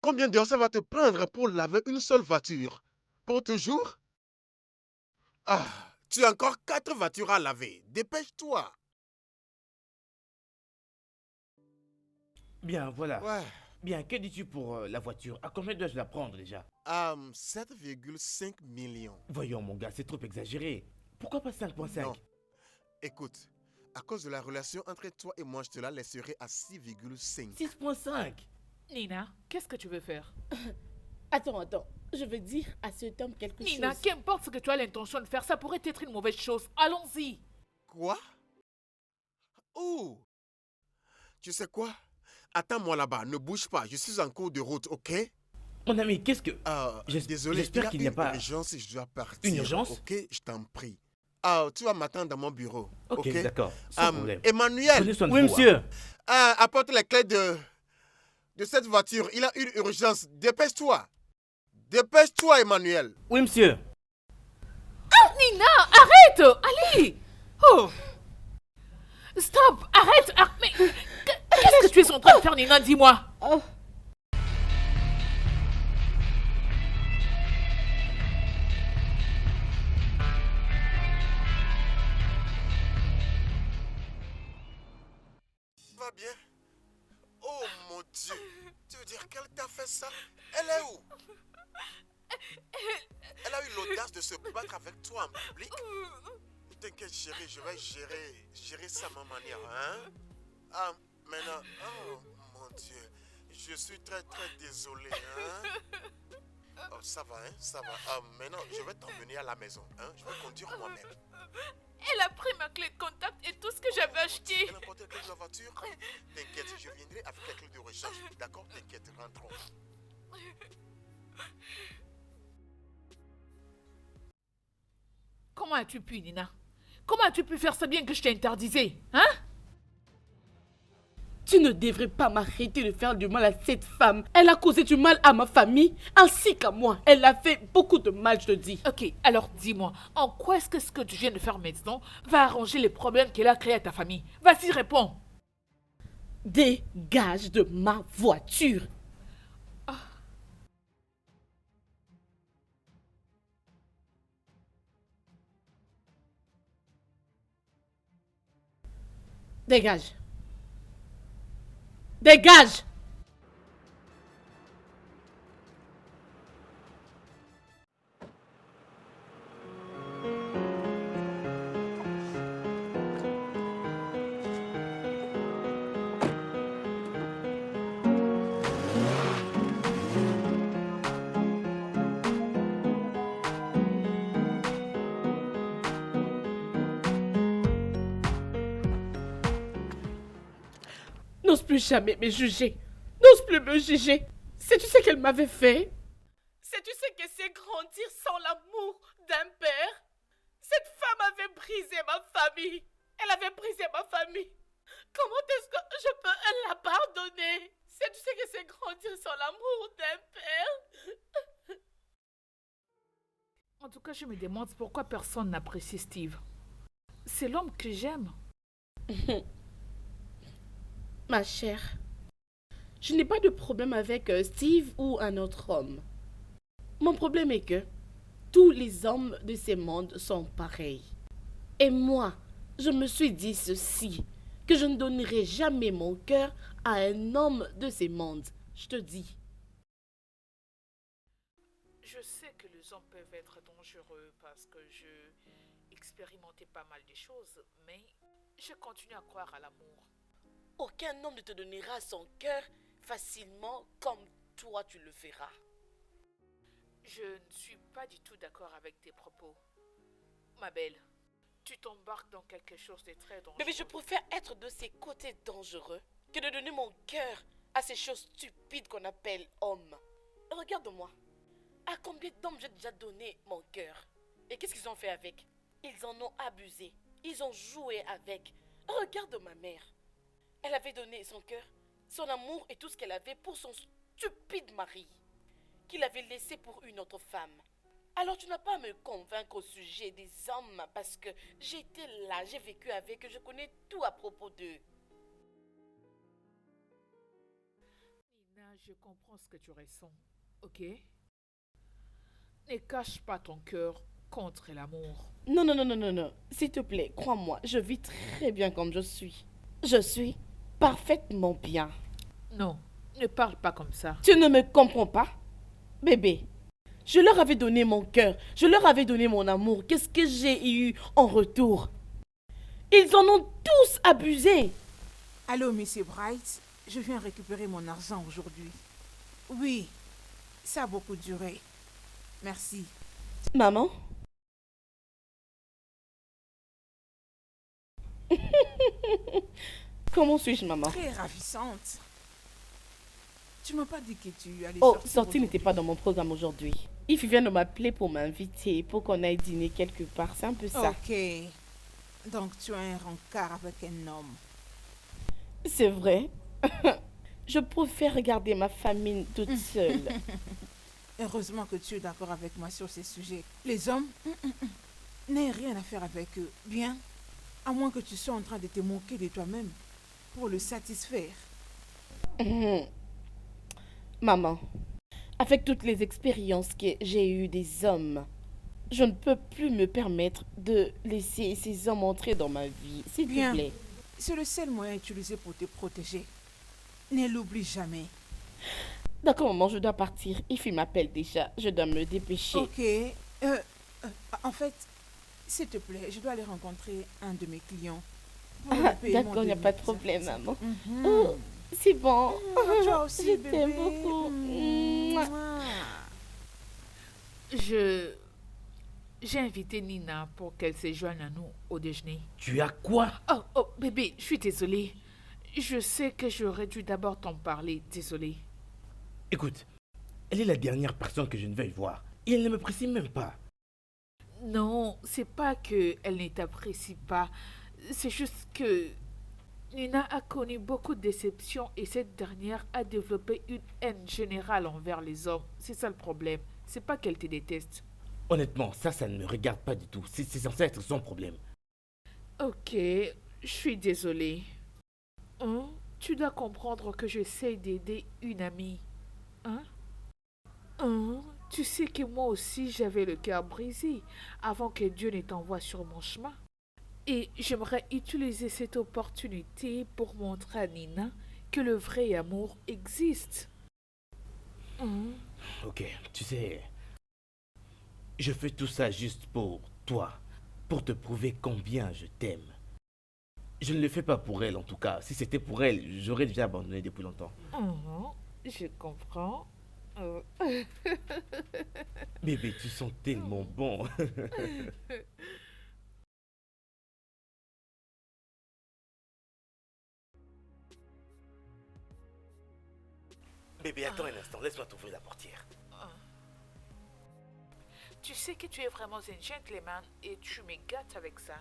Combien d'heures ça va te prendre pour laver une seule voiture? Pour toujours? Ah, tu as encore 4 voitures à laver. Dépêche-toi. Bien, voilà. Ouais. Bien, que dis-tu pour la voiture? À combien dois-je la prendre déjà? 7,5 millions. Voyons, mon gars, c'est trop exagéré. Pourquoi pas 5,5? Non, écoute, à cause de la relation entre toi et moi, je te la laisserai à 6,5. 6,5? Nina, qu'est-ce que tu veux faire? Attends. Je veux dire à cet homme quelque Nina, chose. qu'importe ce que tu as l'intention de faire, ça pourrait être une mauvaise chose. Allons-y. Quoi? Oh, tu sais quoi? Attends-moi là-bas, ne bouge pas, je suis en cours de route, ok? Mon ami, qu'est-ce que... Désolé, il y J'espère a qu'il n'y a une pas... urgence et je dois partir. Une urgence? Ok, je t'en prie. Tu vas m'attendre dans mon bureau. Ok, Ok, d'accord, sans problème. Emmanuel, Prenez soin de Oui, vous. monsieur. apporte les clés de cette voiture. Il a une urgence. Dépêche-toi. Dépêche-toi, Emmanuel. Oui, monsieur. Nina, arrête. Allez. Oh. Stop, arrête. Mais qu'est-ce que tu es en train de faire, Nina? Dis-moi. Oh. Va bien? Oh mon Dieu. Tu veux dire qu'elle t'a fait ça? Elle est où? Elle a eu l'audace de se battre avec toi en public? Ne t'inquiète chérie, je vais gérer ça à ma manière, hein? Maintenant, oh mon Dieu, je suis très désolé, hein? Oh, ça va, hein, ça va. Maintenant, je vais t'emmener à la maison, hein? Je vais conduire moi-même. Elle a pris ma clé de contact et tout ce que j'avais acheté. Elle a porté la clé de la voiture? T'inquiète, je viendrai avec la clé de recharge. D'accord, t'inquiète, rentrons. Comment as-tu pu, Nina? Comment as-tu pu faire ça bien que je t'ai interdisé? Hein? Tu ne devrais pas m'arrêter de faire du mal à cette femme. Elle a causé du mal à ma famille ainsi qu'à moi. Elle a fait beaucoup de mal, je te dis. Ok, alors dis-moi, en quoi est-ce que ce que tu viens de faire maintenant va arranger les problèmes qu'elle a créés à ta famille? Vas-y, réponds. Dégage de ma voiture. Dégage. Dégage. N'ose plus jamais me juger. N'ose plus me juger. Sais-tu ce qu'elle m'avait fait? Sais-tu ce que c'est grandir sans l'amour d'un père? Cette femme avait brisé ma famille. Elle avait brisé ma famille. Comment est-ce que je peux la pardonner? Sais-tu ce que c'est grandir sans l'amour d'un père? En tout cas, je me demande pourquoi personne n'apprécie Steve. C'est l'homme que j'aime. Ma chère, je n'ai pas de problème avec Steve ou un autre homme. Mon problème est que tous les hommes de ce monde sont pareils. Et moi, je me suis dit ceci, que je ne donnerai jamais mon cœur à un homme de ce monde. Je te dis. Je sais que les hommes peuvent être dangereux parce que je expérimentais pas mal de choses, mais je continue à croire à l'amour. Aucun homme ne te donnera son cœur facilement comme toi tu le feras. Je ne suis pas du tout d'accord avec tes propos. Ma belle, tu t'embarques dans quelque chose de très dangereux. Mais je préfère être de ces côtés dangereux que de donner mon cœur à ces choses stupides qu'on appelle hommes. Regarde-moi. À combien d'hommes j'ai déjà donné mon cœur? Et qu'est-ce qu'ils ont fait avec? Ils en ont abusé. Ils ont joué avec. Regarde ma mère. Elle avait donné son cœur, son amour et tout ce qu'elle avait pour son stupide mari, qu'il avait laissé pour une autre femme. Alors tu n'as pas à me convaincre au sujet des hommes parce que j'étais là, j'ai vécu avec eux, je connais tout à propos d'eux. Nina, je comprends ce que tu ressens, ok? Ne cache pas ton cœur contre l'amour. Non, non, non, non, non, non. S'il te plaît, crois-moi, je vis très bien comme je suis. Je suis parfaitement bien. Non, ne parle pas comme ça. Tu ne me comprends pas? Bébé, je leur avais donné mon cœur, je leur avais donné mon amour. Qu'est-ce que j'ai eu en retour? Ils en ont tous abusé. Allô, Monsieur Bright, je viens récupérer mon argent aujourd'hui. Oui, ça a beaucoup duré. Merci. Maman? Comment suis-je, maman? Très ravissante. Tu m'as pas dit que tu allais Oh, sortir sortie n'était aujourd'hui. pas dans mon programme aujourd'hui. Yves vient de m'appeler pour m'inviter, pour qu'on aille dîner quelque part. C'est un peu ça. Ok. Donc tu as un rencard avec un homme. C'est vrai. Je préfère regarder ma famille toute seule. Heureusement que tu es d'accord avec moi sur ces sujets. Les hommes, n'aient rien à faire avec eux. Bien, à moins que tu sois en train de te moquer de toi-même pour le satisfaire. Maman, avec toutes les expériences que j'ai eues des hommes, je ne peux plus me permettre de laisser ces hommes entrer dans ma vie. S'il te Bien. plaît. C'est le seul moyen utilisé pour te protéger. Ne l'oublie jamais. D'accord, maman, je dois partir. Yves m'appelle déjà. Je dois me dépêcher. Ok. En fait, s'il te plaît, je dois aller rencontrer un de mes clients. pour le Ah, paiement d'accord, il n'y a pas de mes problème, services. maman. Mhm. Oh, c'est bon. Toi aussi, Je bébé. t'aime beaucoup. Mouah. Mouah. J'ai invité Nina pour qu'elle se joigne à nous au déjeuner. Tu as quoi? Oh, bébé, je suis désolée. Je sais que j'aurais dû d'abord t'en parler, désolée. Écoute, elle est la dernière personne que je ne veuille voir. Et elle ne me précise même pas. Non, c'est pas que elle ne t'apprécie pas. C'est juste que Nina a connu beaucoup de déceptions et cette dernière a développé une haine générale envers les hommes. C'est ça le problème. C'est pas qu'elle te déteste. Honnêtement, ça ne me regarde pas du tout. C'est censé être son problème. Ok, je suis désolée. Hein? Tu dois comprendre que j'essaie d'aider une amie. Hein? Hein? Tu sais que moi aussi j'avais le cœur brisé avant que Dieu ne t'envoie sur mon chemin. Et j'aimerais utiliser cette opportunité pour montrer à Nina que le vrai amour existe. Hein? Ok, tu sais, je fais tout ça juste pour toi, pour te prouver combien je t'aime. Je ne le fais pas pour elle en tout cas. Si c'était pour elle, j'aurais déjà abandonné depuis longtemps. Je comprends. Bébé, tu sens tellement bon. Bébé, attends un instant, laisse-moi t'ouvrir la portière. Tu sais que tu es vraiment un gentleman et tu me gâtes avec ça.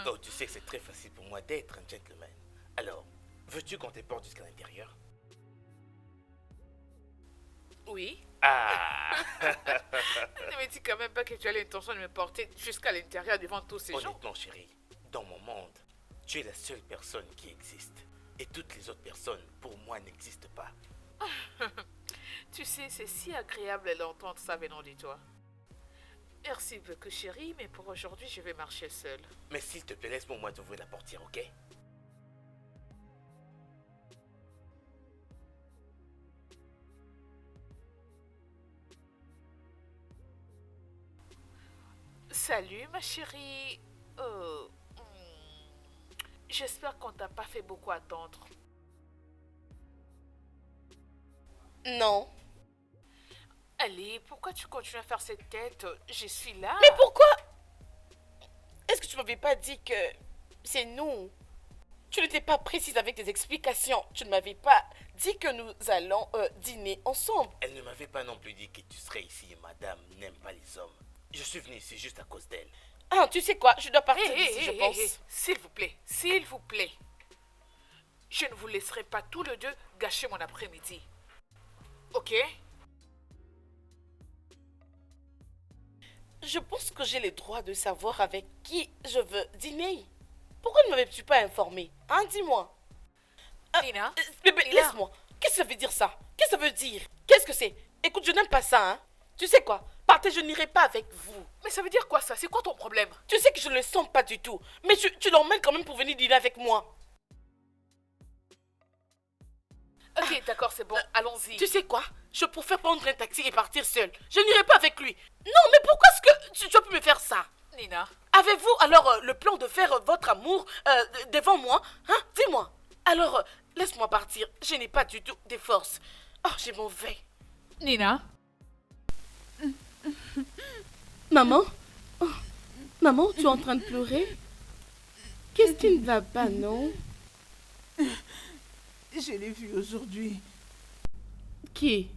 Oh, tu sais que c'est très facile pour moi d'être un gentleman. Alors, veux-tu qu'on te porte jusqu'à l'intérieur? Oui. Ah! Ne me dis quand même pas que tu as l'intention de me porter jusqu'à l'intérieur devant tous ces gens. Honnêtement, chérie, dans mon monde, tu es la seule personne qui existe. Et toutes les autres personnes, pour moi, n'existent pas. Tu sais, c'est si agréable d'entendre ça venant de toi. Merci beaucoup, chérie, mais pour aujourd'hui, je vais marcher seule. Mais s'il te plaît, laisse-moi t'ouvrir la portière, ok? Salut, ma chérie. J'espère qu'on t'a pas fait beaucoup attendre. Non. Allez, pourquoi tu continues à faire cette tête? Je suis là. Mais pourquoi? Est-ce que tu m'avais pas dit que c'est nous? Tu n'étais pas précise avec tes explications. Tu ne m'avais pas dit que nous allons dîner ensemble. Elle ne m'avait pas non plus dit que tu serais ici et madame n'aime pas les hommes. Je suis venu ici juste à cause d'elle. Ah, tu sais quoi? Je dois partir Hé, d'ici, je pense. s'il vous plaît, s'il vous plaît. Je ne vous laisserai pas tous les deux gâcher mon après-midi. Ok? Je pense que j'ai le droit de savoir avec qui je veux dîner. Pourquoi ne m'avais-tu pas informé? Hein, dis-moi. Nina? Bébé, Nina. laisse-moi. Qu'est-ce que ça veut dire ça? Qu'est-ce que ça veut dire? Qu'est-ce que c'est? Écoute, je n'aime pas ça, hein. Tu sais quoi? Partez, je n'irai pas avec vous. Mais ça veut dire quoi ça? C'est quoi ton problème? Tu sais que je ne le sens pas du tout. Mais tu l'emmènes quand même pour venir dîner avec moi. Ok, d'accord, c'est bon, allons-y. Tu sais quoi? Je préfère prendre un taxi et partir seule. Je n'irai pas avec lui. Non, mais pourquoi est-ce que tu as pu me faire ça? Nina, Avez-vous alors le plan de faire votre amour devant moi? Hein? Dis-moi. Alors, laisse-moi partir. Je n'ai pas du tout de force. Oh, j'ai mauvais. Nina, Maman? Oh, maman, tu es en train de pleurer? Qu'est-ce qui ne va pas, non? Je l'ai vu aujourd'hui. Qui?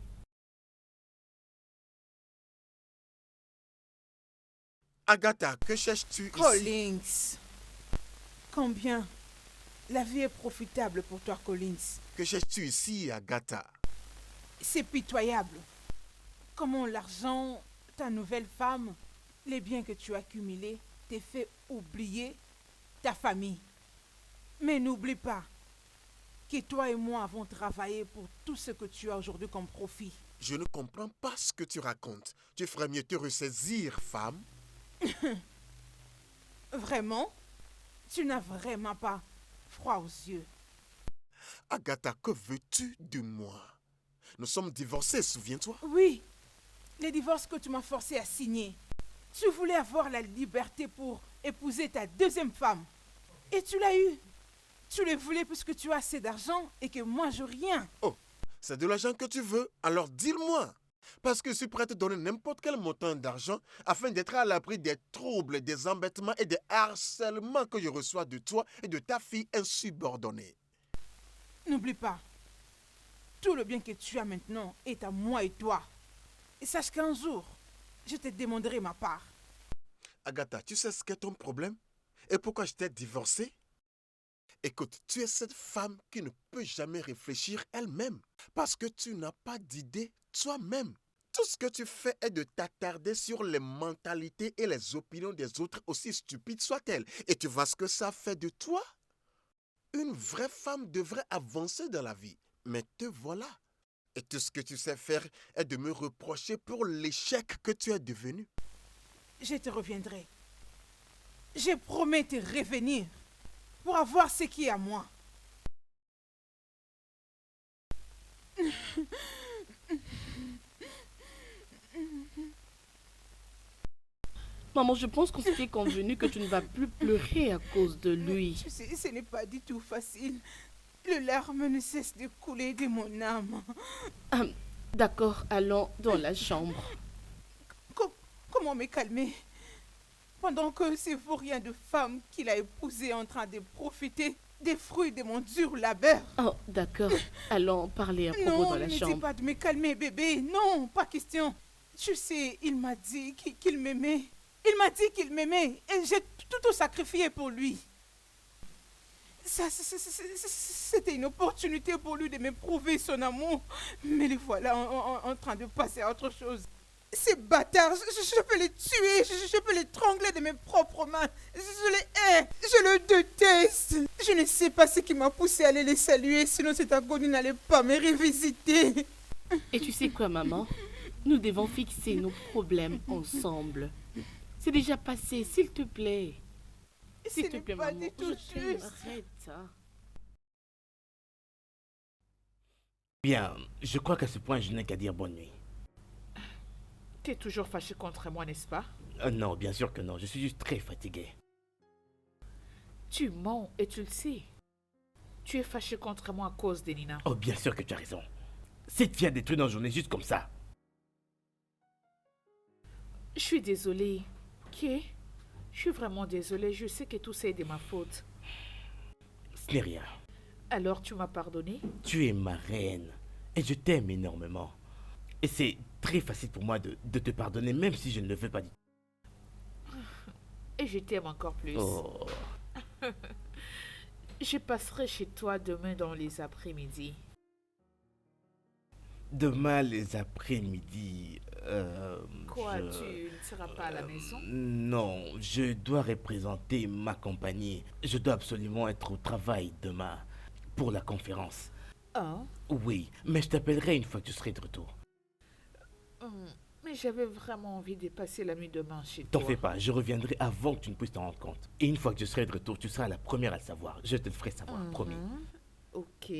Agatha, que cherches-tu ici? Collins. Combien? La vie est profitable pour toi, Collins. Que cherches-tu ici, Agatha? C'est pitoyable. Comment l'argent, ta nouvelle femme, les biens que tu as accumulés, t'est fait oublier ta famille. Mais n'oublie pas que toi et moi avons travaillé pour tout ce que tu as aujourd'hui comme profit. Je ne comprends pas ce que tu racontes. Tu ferais mieux te ressaisir, femme. Vraiment? Tu n'as vraiment pas froid aux yeux. Agatha, que veux-tu de moi? Nous sommes divorcés, souviens-toi? Oui, les divorces que tu m'as forcé à signer. Tu voulais avoir la liberté pour épouser ta deuxième femme. Et tu l'as eu. Tu le voulais puisque tu as assez d'argent et que moi je rien. Oh, c'est de l'argent que tu veux? Alors dis-le-moi. Parce que je suis prêt à te donner n'importe quel montant d'argent afin d'être à l'abri des troubles, des embêtements et des harcèlements que je reçois de toi et de ta fille insubordonnée. N'oublie pas, tout le bien que tu as maintenant est à moi et toi. Et sache qu'un jour, je te demanderai ma part. Agatha, tu sais ce qu'est ton problème? Et pourquoi je t'ai divorcé? Écoute, tu es cette femme qui ne peut jamais réfléchir elle-même parce que tu n'as pas d'idée toi-même. Tout ce que tu fais est de t'attarder sur les mentalités et les opinions des autres, aussi stupides soient-elles. Et tu vois ce que ça fait de toi? Une vraie femme devrait avancer dans la vie. Mais te voilà. Et tout ce que tu sais faire est de me reprocher pour l'échec que tu es devenu. Je te reviendrai. Je promets te revenir pour avoir ce qui est à moi. Maman, je pense qu'on s'était convenu que tu ne vas plus pleurer à cause de lui. Tu sais, ce n'est pas du tout facile. Les larmes ne cessent de couler de mon âme. Ah, d'accord, allons dans la chambre. Comment me calmer pendant que ces vauriens de femmes qu'il a épousées en train de profiter des fruits de mon dur labeur? Oh, d'accord, allons parler à propos Non, dans la ne dis chambre. pas de me calmer, bébé. Non, pas question. Tu sais, il m'a dit qu'il m'aimait. Il m'a dit qu'il m'aimait et j'ai tout sacrifié pour lui. C'était une opportunité pour lui de me prouver son amour. Mais les voilà en train de passer à autre chose. Ces bâtards, je peux les tuer, je peux les étrangler de mes propres mains. Je les hais, je le déteste. Je ne sais pas ce qui m'a poussé à aller les saluer, sinon cette agonie n'allait pas me revisiter. Et tu sais quoi, maman? Nous devons fixer nos problèmes ensemble. C'est déjà passé, s'il te plaît. S'il te plaît, pas maman, du tout je t'aime, juste. arrête ça. Bien, je crois qu'à ce point, je n'ai qu'à dire bonne nuit. t'es toujours fâché contre moi, n'est-ce pas? Non, bien sûr que non, je suis juste très fatigué. Tu mens et tu le sais. Tu es fâché contre moi à cause de Nina. Oh, bien sûr que tu as raison. Cette fille a détruit nos journées juste comme ça. Je suis désolée. Ok? Je suis vraiment désolée. Je sais que tout ça est de ma faute. Ce n'est rien. Alors tu m'as pardonné? Tu es ma reine et je t'aime énormément. Et c'est très facile pour moi de te pardonner, même si je ne le veux pas du tout. Et je t'aime encore plus. Oh, Je passerai chez toi demain dans les après-midi. demain les après-midi. Quoi, je- tu ne seras pas à la maison? Non, je dois représenter ma compagnie. Je dois absolument être au travail demain pour la conférence. Hein? Oui, mais je t'appellerai une fois que tu serai de retour. Mais j'avais vraiment envie de passer la nuit demain chez T'en toi. fais pas, je reviendrai avant que tu ne puisses t'en rendre compte. Et une fois que je serai de retour, tu seras la première à le savoir. Je te le ferai savoir, promis. Ok.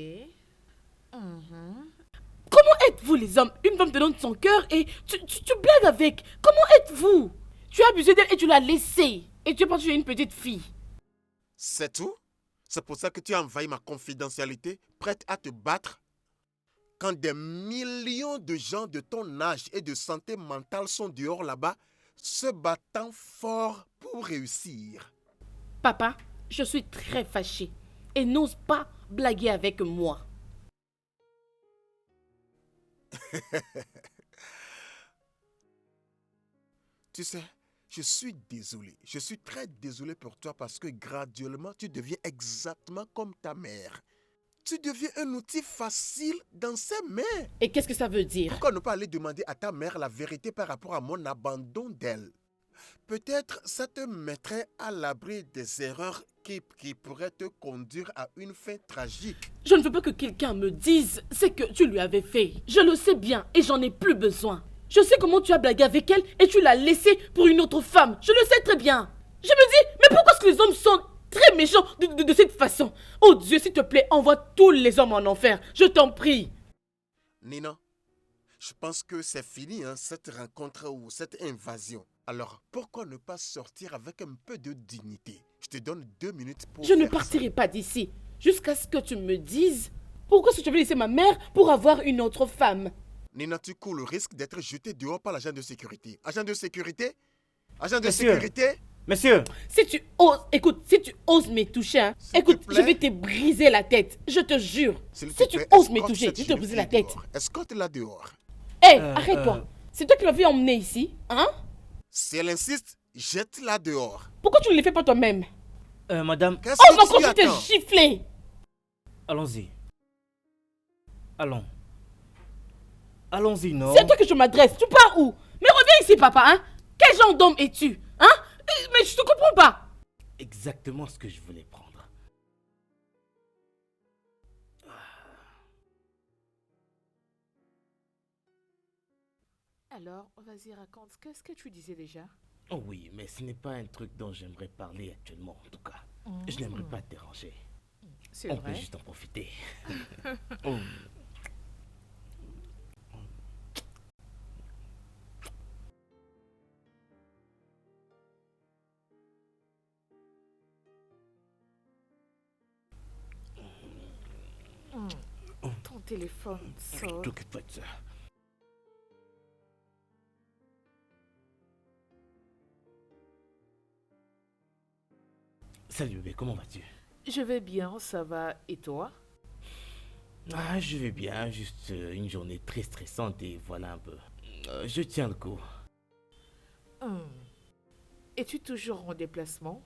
Comment êtes-vous les hommes? Une femme te donne son cœur et tu blagues avec. Comment êtes-vous? Tu as abusé d'elle et tu l'as laissée. Et tu es parti chez une petite fille. C'est tout? C'est pour ça que tu as envahi ma confidentialité, prête à te battre? Quand des millions de gens de ton âge et de santé mentale sont dehors là-bas, se battant fort pour réussir. Papa, je suis très fâchée. Et n'ose pas blaguer avec moi. Tu sais, je suis désolé. Je suis très désolé pour toi parce que graduellement, tu deviens exactement comme ta mère. Tu deviens un outil facile dans ses mains. Et qu'est-ce que ça veut dire? Pourquoi ne pas aller demander à ta mère la vérité par rapport à mon abandon d'elle? Peut-être ça te mettrait à l'abri des erreurs qui pourraient te conduire à une fin tragique. Je ne veux pas que quelqu'un me dise ce que tu lui avais fait. Je le sais bien et j'en ai plus besoin. Je sais comment tu as blagué avec elle et tu l'as laissée pour une autre femme. Je le sais très bien. Je me dis, mais pourquoi est-ce que les hommes sont très méchants de cette façon? Oh Dieu, s'il te plaît, envoie tous les hommes en enfer. Je t'en prie. Nina, je pense que c'est fini, cette rencontre ou cette invasion. Alors, pourquoi ne pas sortir avec un peu de dignité? Je te donne 2 minutes pour Je ne faire ça. partirai pas d'ici jusqu'à ce que tu me dises pourquoi est-ce que tu avais laissé ma mère pour avoir une autre femme. Nina, tu cours le risque d'être jeté dehors par l'agent de sécurité. Agent de sécurité? Agent de Monsieur. sécurité? Monsieur, Si tu oses, écoute, si tu oses me toucher, hein, S'il te écoute, plaît. je vais te briser la tête. Je te jure. S'il Si te tu plaît, oses me escorte toucher, cette je vais te jeune briser fille la tête. dehors. Escorte-la dehors. Hé, arrête-toi. C'est toi qui m'as fait emmener ici, hein? Si elle insiste, jette-la dehors. Pourquoi tu ne le fais pas toi-même? madame, Qu'est-ce Oh, va que tu quand tu t'es attends? giflé. allons-y. Allons. Allons-y, non? C'est à toi que je m'adresse. Tu pars où? Mais reviens ici, papa, hein? Quel genre d'homme es-tu? Hein? Mais je te comprends pas. Exactement ce que je voulais prendre. Alors, vas-y, raconte. Qu'est-ce que tu disais déjà? Oh oui, mais ce n'est pas un truc dont j'aimerais parler actuellement, en tout cas. Je n'aimerais pas te déranger. C'est On peut vrai. juste en profiter. Oh. Ton téléphone sonne. T'occupe pas de ça. Salut bébé, comment vas-tu? Je vais bien, ça va. Et toi? Ah, je vais bien, juste une journée très stressante et voilà un peu. Je tiens le coup. Es-tu toujours en déplacement?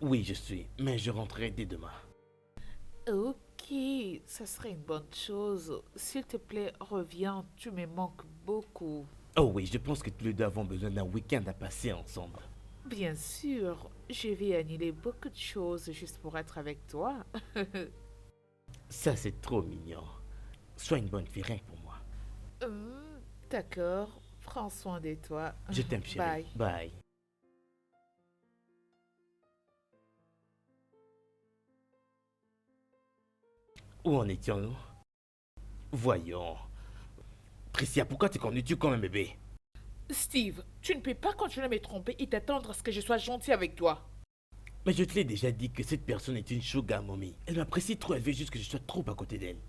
Oui, je suis, mais je rentrerai dès demain. Ok, ça serait une bonne chose. S'il te plaît, reviens. Tu me manques beaucoup. Oh oui, je pense que tous les deux avons besoin d'un week-end à passer ensemble. Bien sûr, je vais annuler beaucoup de choses juste pour être avec toi. Ça, c'est trop mignon. Sois une bonne fille, rien que pour moi. D'accord, prends soin de toi. Je t'aime, chérie. Bye. Bye. Où en étions-nous? Voyons. Tricia, pourquoi t'es conduis-tu comme un bébé? Steve, tu ne peux pas continuer à me tromper et t'attendre à ce que je sois gentil avec toi. Mais je te l'ai déjà dit que cette personne est une sugar mommy. Elle m'apprécie trop, elle veut juste que je sois trop à côté d'elle.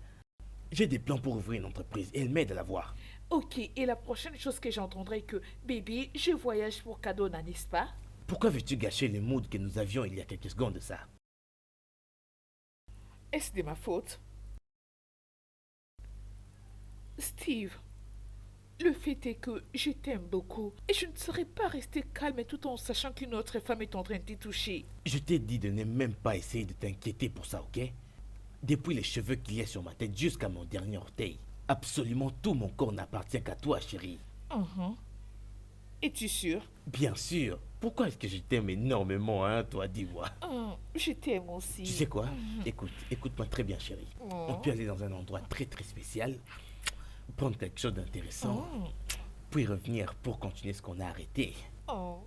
J'ai des plans pour ouvrir une entreprise et elle m'aide à la voir. Ok, et la prochaine chose que j'entendrai est que, bébé, je voyage pour Kadona, n'est-ce pas? Pourquoi veux-tu gâcher le mood que nous avions il y a quelques secondes de ça? Est-ce de ma faute? Steve, le fait est que je t'aime beaucoup et je ne serais pas restée calme tout en sachant qu'une autre femme est en train de t'y toucher. Je t'ai dit de ne même pas essayer de t'inquiéter pour ça, ok? Depuis les cheveux qu'il y a sur ma tête jusqu'à mon dernier orteil, absolument tout mon corps n'appartient qu'à toi, chérie. Es-tu sûr? Bien sûr. Pourquoi est-ce que je t'aime énormément, hein, toi, dis-moi. Je t'aime aussi. Tu sais quoi? Écoute-moi très bien, chérie. On peut aller dans un endroit très très spécial, prendre quelque chose d'intéressant, puis revenir pour continuer ce qu'on a arrêté. Oh.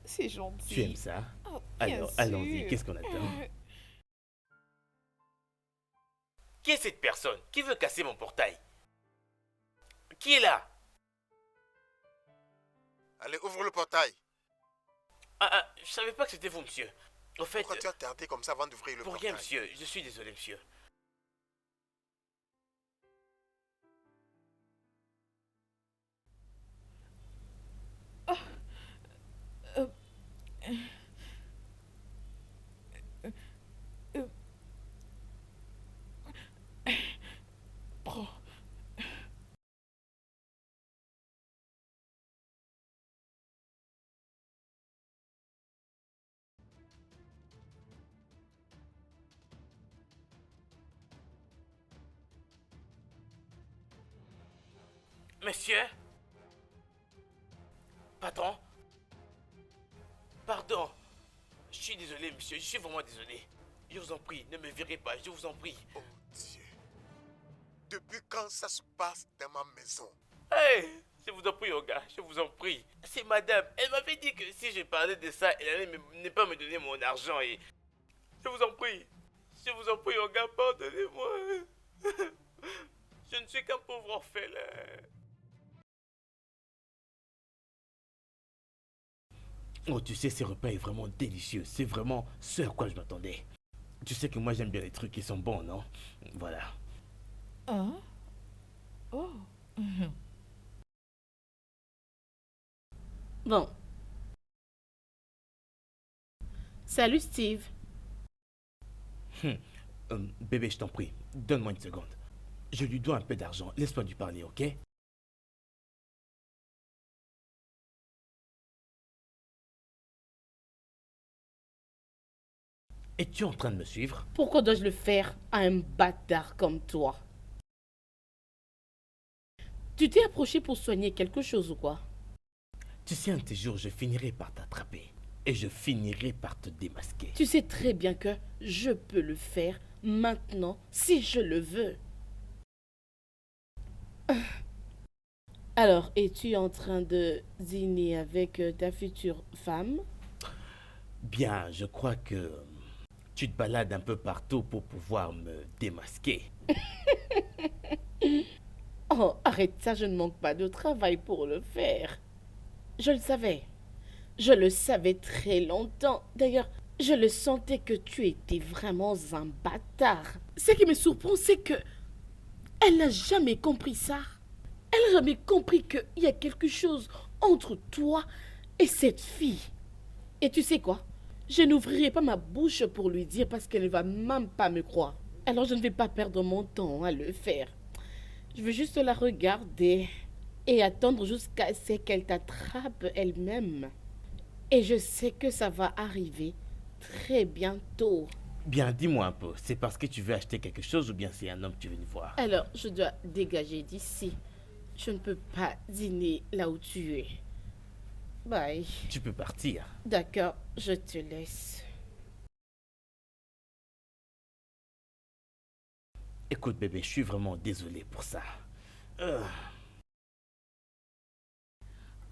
C'est gentil. Tu aimes ça? Oh, bien Alors, sûr. allons-y, qu'est-ce qu'on attend? Qui est cette personne? Qui veut casser mon portail? Qui est là? Allez, ouvre le portail. Je savais pas que c'était vous, monsieur. Au fait, Pourquoi tu as tardé comme ça avant d'ouvrir le pour portail? rien, monsieur. Je suis désolé, monsieur. Prends. Monsieur? Patron? Pardon. Je suis désolé, monsieur. Je suis vraiment désolé. Je vous en prie, ne me virez pas. Je vous en prie. Oh Dieu. Depuis quand ça se passe dans ma maison? Hey! Je vous en prie, oh gars. Je vous en prie. C'est madame. Elle m'avait dit que si je parlais de ça, elle allait ne pas me donner mon argent. Et... Je vous en prie. Je vous en prie, oh gars. Pardonnez-moi. Je ne suis qu'un pauvre orphelin. Oh, tu sais, ce repas est vraiment délicieux. C'est vraiment ce à quoi je m'attendais. Tu sais que moi, j'aime bien les trucs qui sont bons, non? Voilà. Hein? Oh. Bon. Salut Steve. Bébé, je t'en prie, donne-moi une seconde. Je lui dois un peu d'argent. Laisse-moi lui parler, ok? Es-tu en train de me suivre? Pourquoi dois-je le faire à un bâtard comme toi? Tu t'es approché pour soigner quelque chose ou quoi? Tu sais, un de ces jours, je finirai par t'attraper. Et je finirai par te démasquer. Tu sais très bien que je peux le faire maintenant si je le veux. Alors, es-tu en train de dîner avec ta future femme? Bien, je crois que tu te balades un peu partout pour pouvoir me démasquer. Oh, arrête ça, je ne manque pas de travail pour le faire. Je le savais. Je le savais très longtemps. D'ailleurs, je le sentais que tu étais vraiment un bâtard. Ce qui me surprend, c'est que elle n'a jamais compris ça. Elle n'a jamais compris qu'il y a quelque chose entre toi et cette fille. Et tu sais quoi? Je n'ouvrirai pas ma bouche pour lui dire parce qu'elle ne va même pas me croire. Alors je ne vais pas perdre mon temps à le faire. Je veux juste la regarder et attendre jusqu'à ce qu'elle t'attrape elle-même. Et je sais que ça va arriver très bientôt. Bien, dis-moi un peu, c'est parce que tu veux acheter quelque chose ou bien c'est un homme que tu veux voir? Alors, je dois dégager d'ici. Je ne peux pas dîner là où tu es. Bye. Tu peux partir. D'accord, je te laisse. Écoute bébé, je suis vraiment désolé pour ça.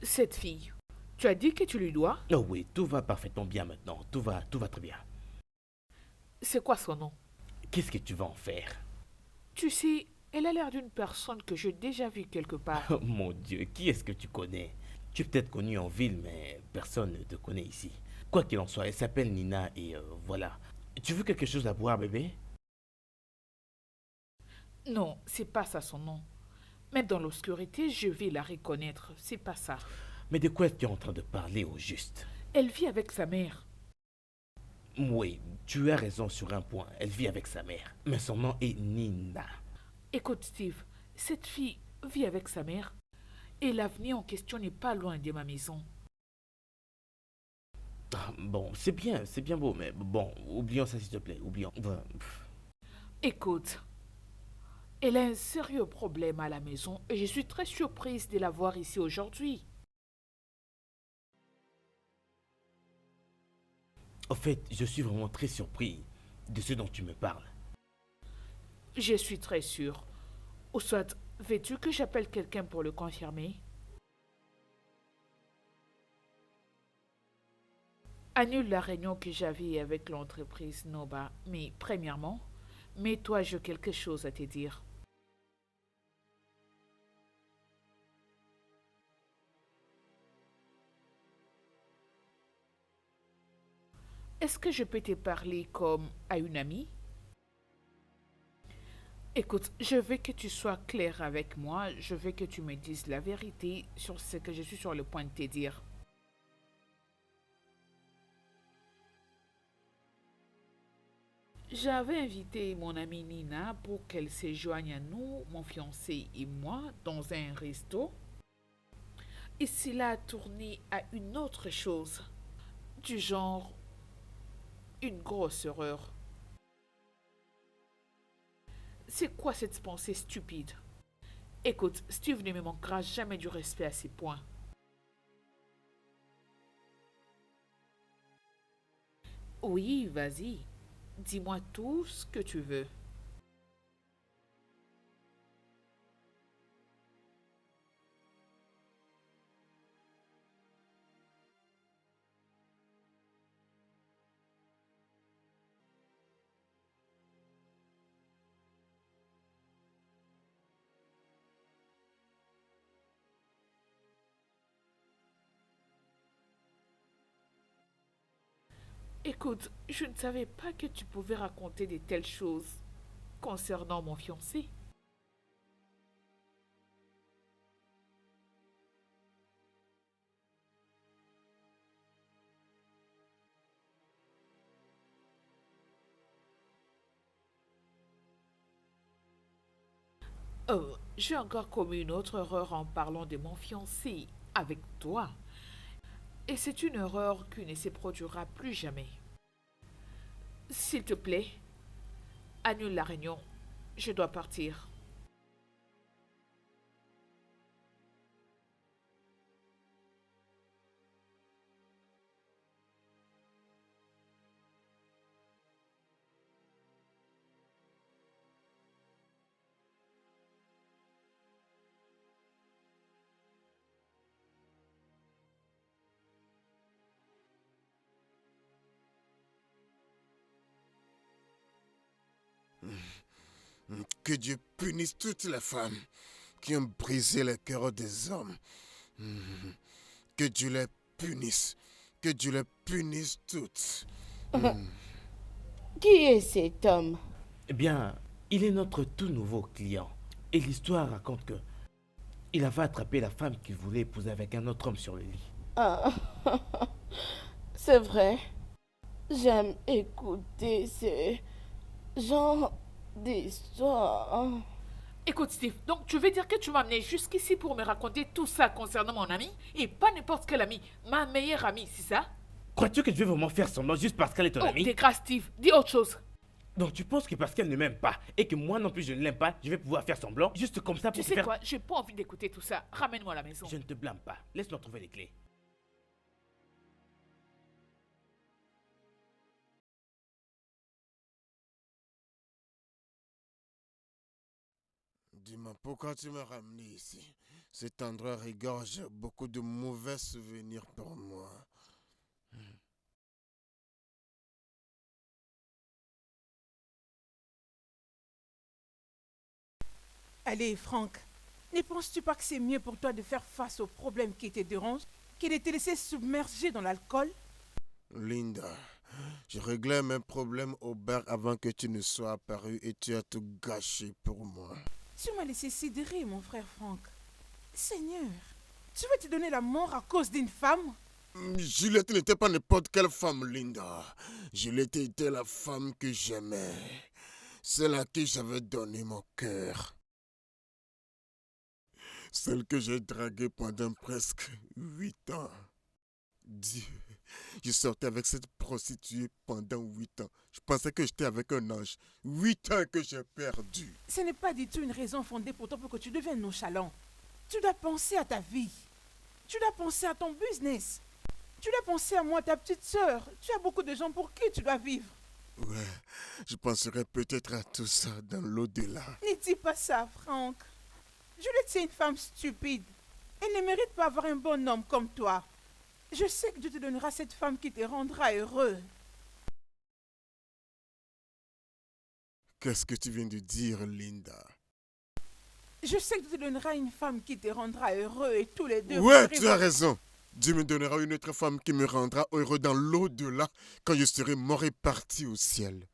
Cette fille, tu as dit que tu lui dois? Oh oui, tout va parfaitement bien maintenant. Tout va très bien. C'est quoi son nom? Qu'est-ce que tu vas en faire? Tu sais, elle a l'air d'une personne que j'ai déjà vue quelque part. Oh mon Dieu, qui est-ce que tu connais? Tu es peut-être connu en ville, mais personne ne te connaît ici. Quoi qu'il en soit, elle s'appelle Nina et voilà. Tu veux quelque chose à boire, bébé? Non, c'est pas ça son nom. Même dans l'obscurité, je vais la reconnaître. C'est pas ça. Mais de quoi es-tu en train de parler au juste? Elle vit avec sa mère. Oui, tu as raison sur un point. Elle vit avec sa mère. Mais son nom est Nina. Écoute, Steve, cette fille vit avec sa mère et l'avenir en question n'est pas loin de ma maison. Ah, bon, c'est bien beau, mais bon, oublions ça s'il te plaît, oublions. Écoute, Elle a un sérieux problème à la maison et je suis très surprise de la voir ici aujourd'hui. En fait, je suis vraiment très surpris de ce dont tu me parles. Je suis très sûre. Ou soit, veux-tu que j'appelle quelqu'un pour le confirmer? Annule la réunion que j'avais avec l'entreprise Noba. Mais premièrement, mets-toi, j'ai quelque chose à te dire. Est-ce que je peux te parler comme à une amie? Écoute, je veux que tu sois clair avec moi. Je veux que tu me dises la vérité sur ce que je suis sur le point de te dire. J'avais invité mon amie Nina pour qu'elle se joigne à nous, mon fiancé et moi, dans un resto. Et cela a tourné à une autre chose, du genre une grosse erreur. C'est quoi cette pensée stupide? Écoute, Steve ne me manquera jamais du respect à ces points. Oui, vas-y. Dis-moi tout ce que tu veux. Écoute, je ne savais pas que tu pouvais raconter de telles choses concernant mon fiancé. J'ai encore commis une autre erreur en parlant de mon fiancé avec toi. Et c'est une erreur qui ne se produira plus jamais. S'il te plaît, annule la réunion. Je dois partir. Que Dieu punisse toutes les femmes qui ont brisé le cœur des hommes. Que Dieu les punisse. Que Dieu les punisse toutes. Qui est cet homme? Eh bien, il est notre tout nouveau client. Et l'histoire raconte que il avait attrapé la femme qu'il voulait épouser avec un autre homme sur le lit. Ah, c'est vrai. J'aime écouter ce genre d'histoire. Écoute, Steve, donc tu veux dire que tu m'as amené jusqu'ici pour me raconter tout ça concernant mon ami? Et pas n'importe quel ami, ma meilleure amie, c'est ça? Crois-tu que je vais vraiment faire semblant juste parce qu'elle est ton Oh, amie? t'es grave, Steve, dis autre chose. Donc tu penses que parce qu'elle ne m'aime pas et que moi non plus je ne l'aime pas, je vais pouvoir faire semblant juste comme ça Tu pour sais faire... quoi, j'ai pas envie d'écouter tout ça. Ramène-moi à la maison. Je ne te blâme pas. Laisse-moi trouver les clés. Dis-moi, pourquoi tu m'as ramené ici? Cet endroit regorge beaucoup de mauvais souvenirs pour moi. Allez, Franck, ne penses-tu pas que c'est mieux pour toi de faire face aux problèmes qui te dérangent que de te laisser submerger dans l'alcool? Linda, je réglais mes problèmes au bar avant que tu ne sois apparu et tu as tout gâché pour moi. Tu m'as laissé sidérer, mon frère Franck. Seigneur, tu veux te donner la mort à cause d'une femme? Juliette n'était pas n'importe quelle femme, Linda. Juliette était la femme que j'aimais. Celle à qui j'avais donné mon cœur. Celle que j'ai draguée pendant presque 8 ans. Dieu, Je sortais avec cette prostituée pendant 8 ans. Je pensais que j'étais avec un ange. 8 ans que j'ai perdu. Ce n'est pas du tout une raison fondée pour toi pour que tu deviennes nonchalant. Tu dois penser à ta vie. Tu dois penser à ton business. Tu dois penser à moi, ta petite sœur. Tu as beaucoup de gens pour qui tu dois vivre. Ouais, je penserai peut-être à tout ça dans l'au-delà. Ne dis pas ça, Franck. Juliette, c'est une femme stupide. Elle ne mérite pas avoir un bon homme comme toi. Je sais que Dieu te donnera cette femme qui te rendra heureux. Qu'est-ce que tu viens de dire, Linda? Je sais que Dieu te donnera une femme qui te rendra heureux et tous les deux... Ouais, vous tu serez- as raison. Dieu me donnera une autre femme qui me rendra heureux dans l'au-delà quand je serai mort et parti au ciel.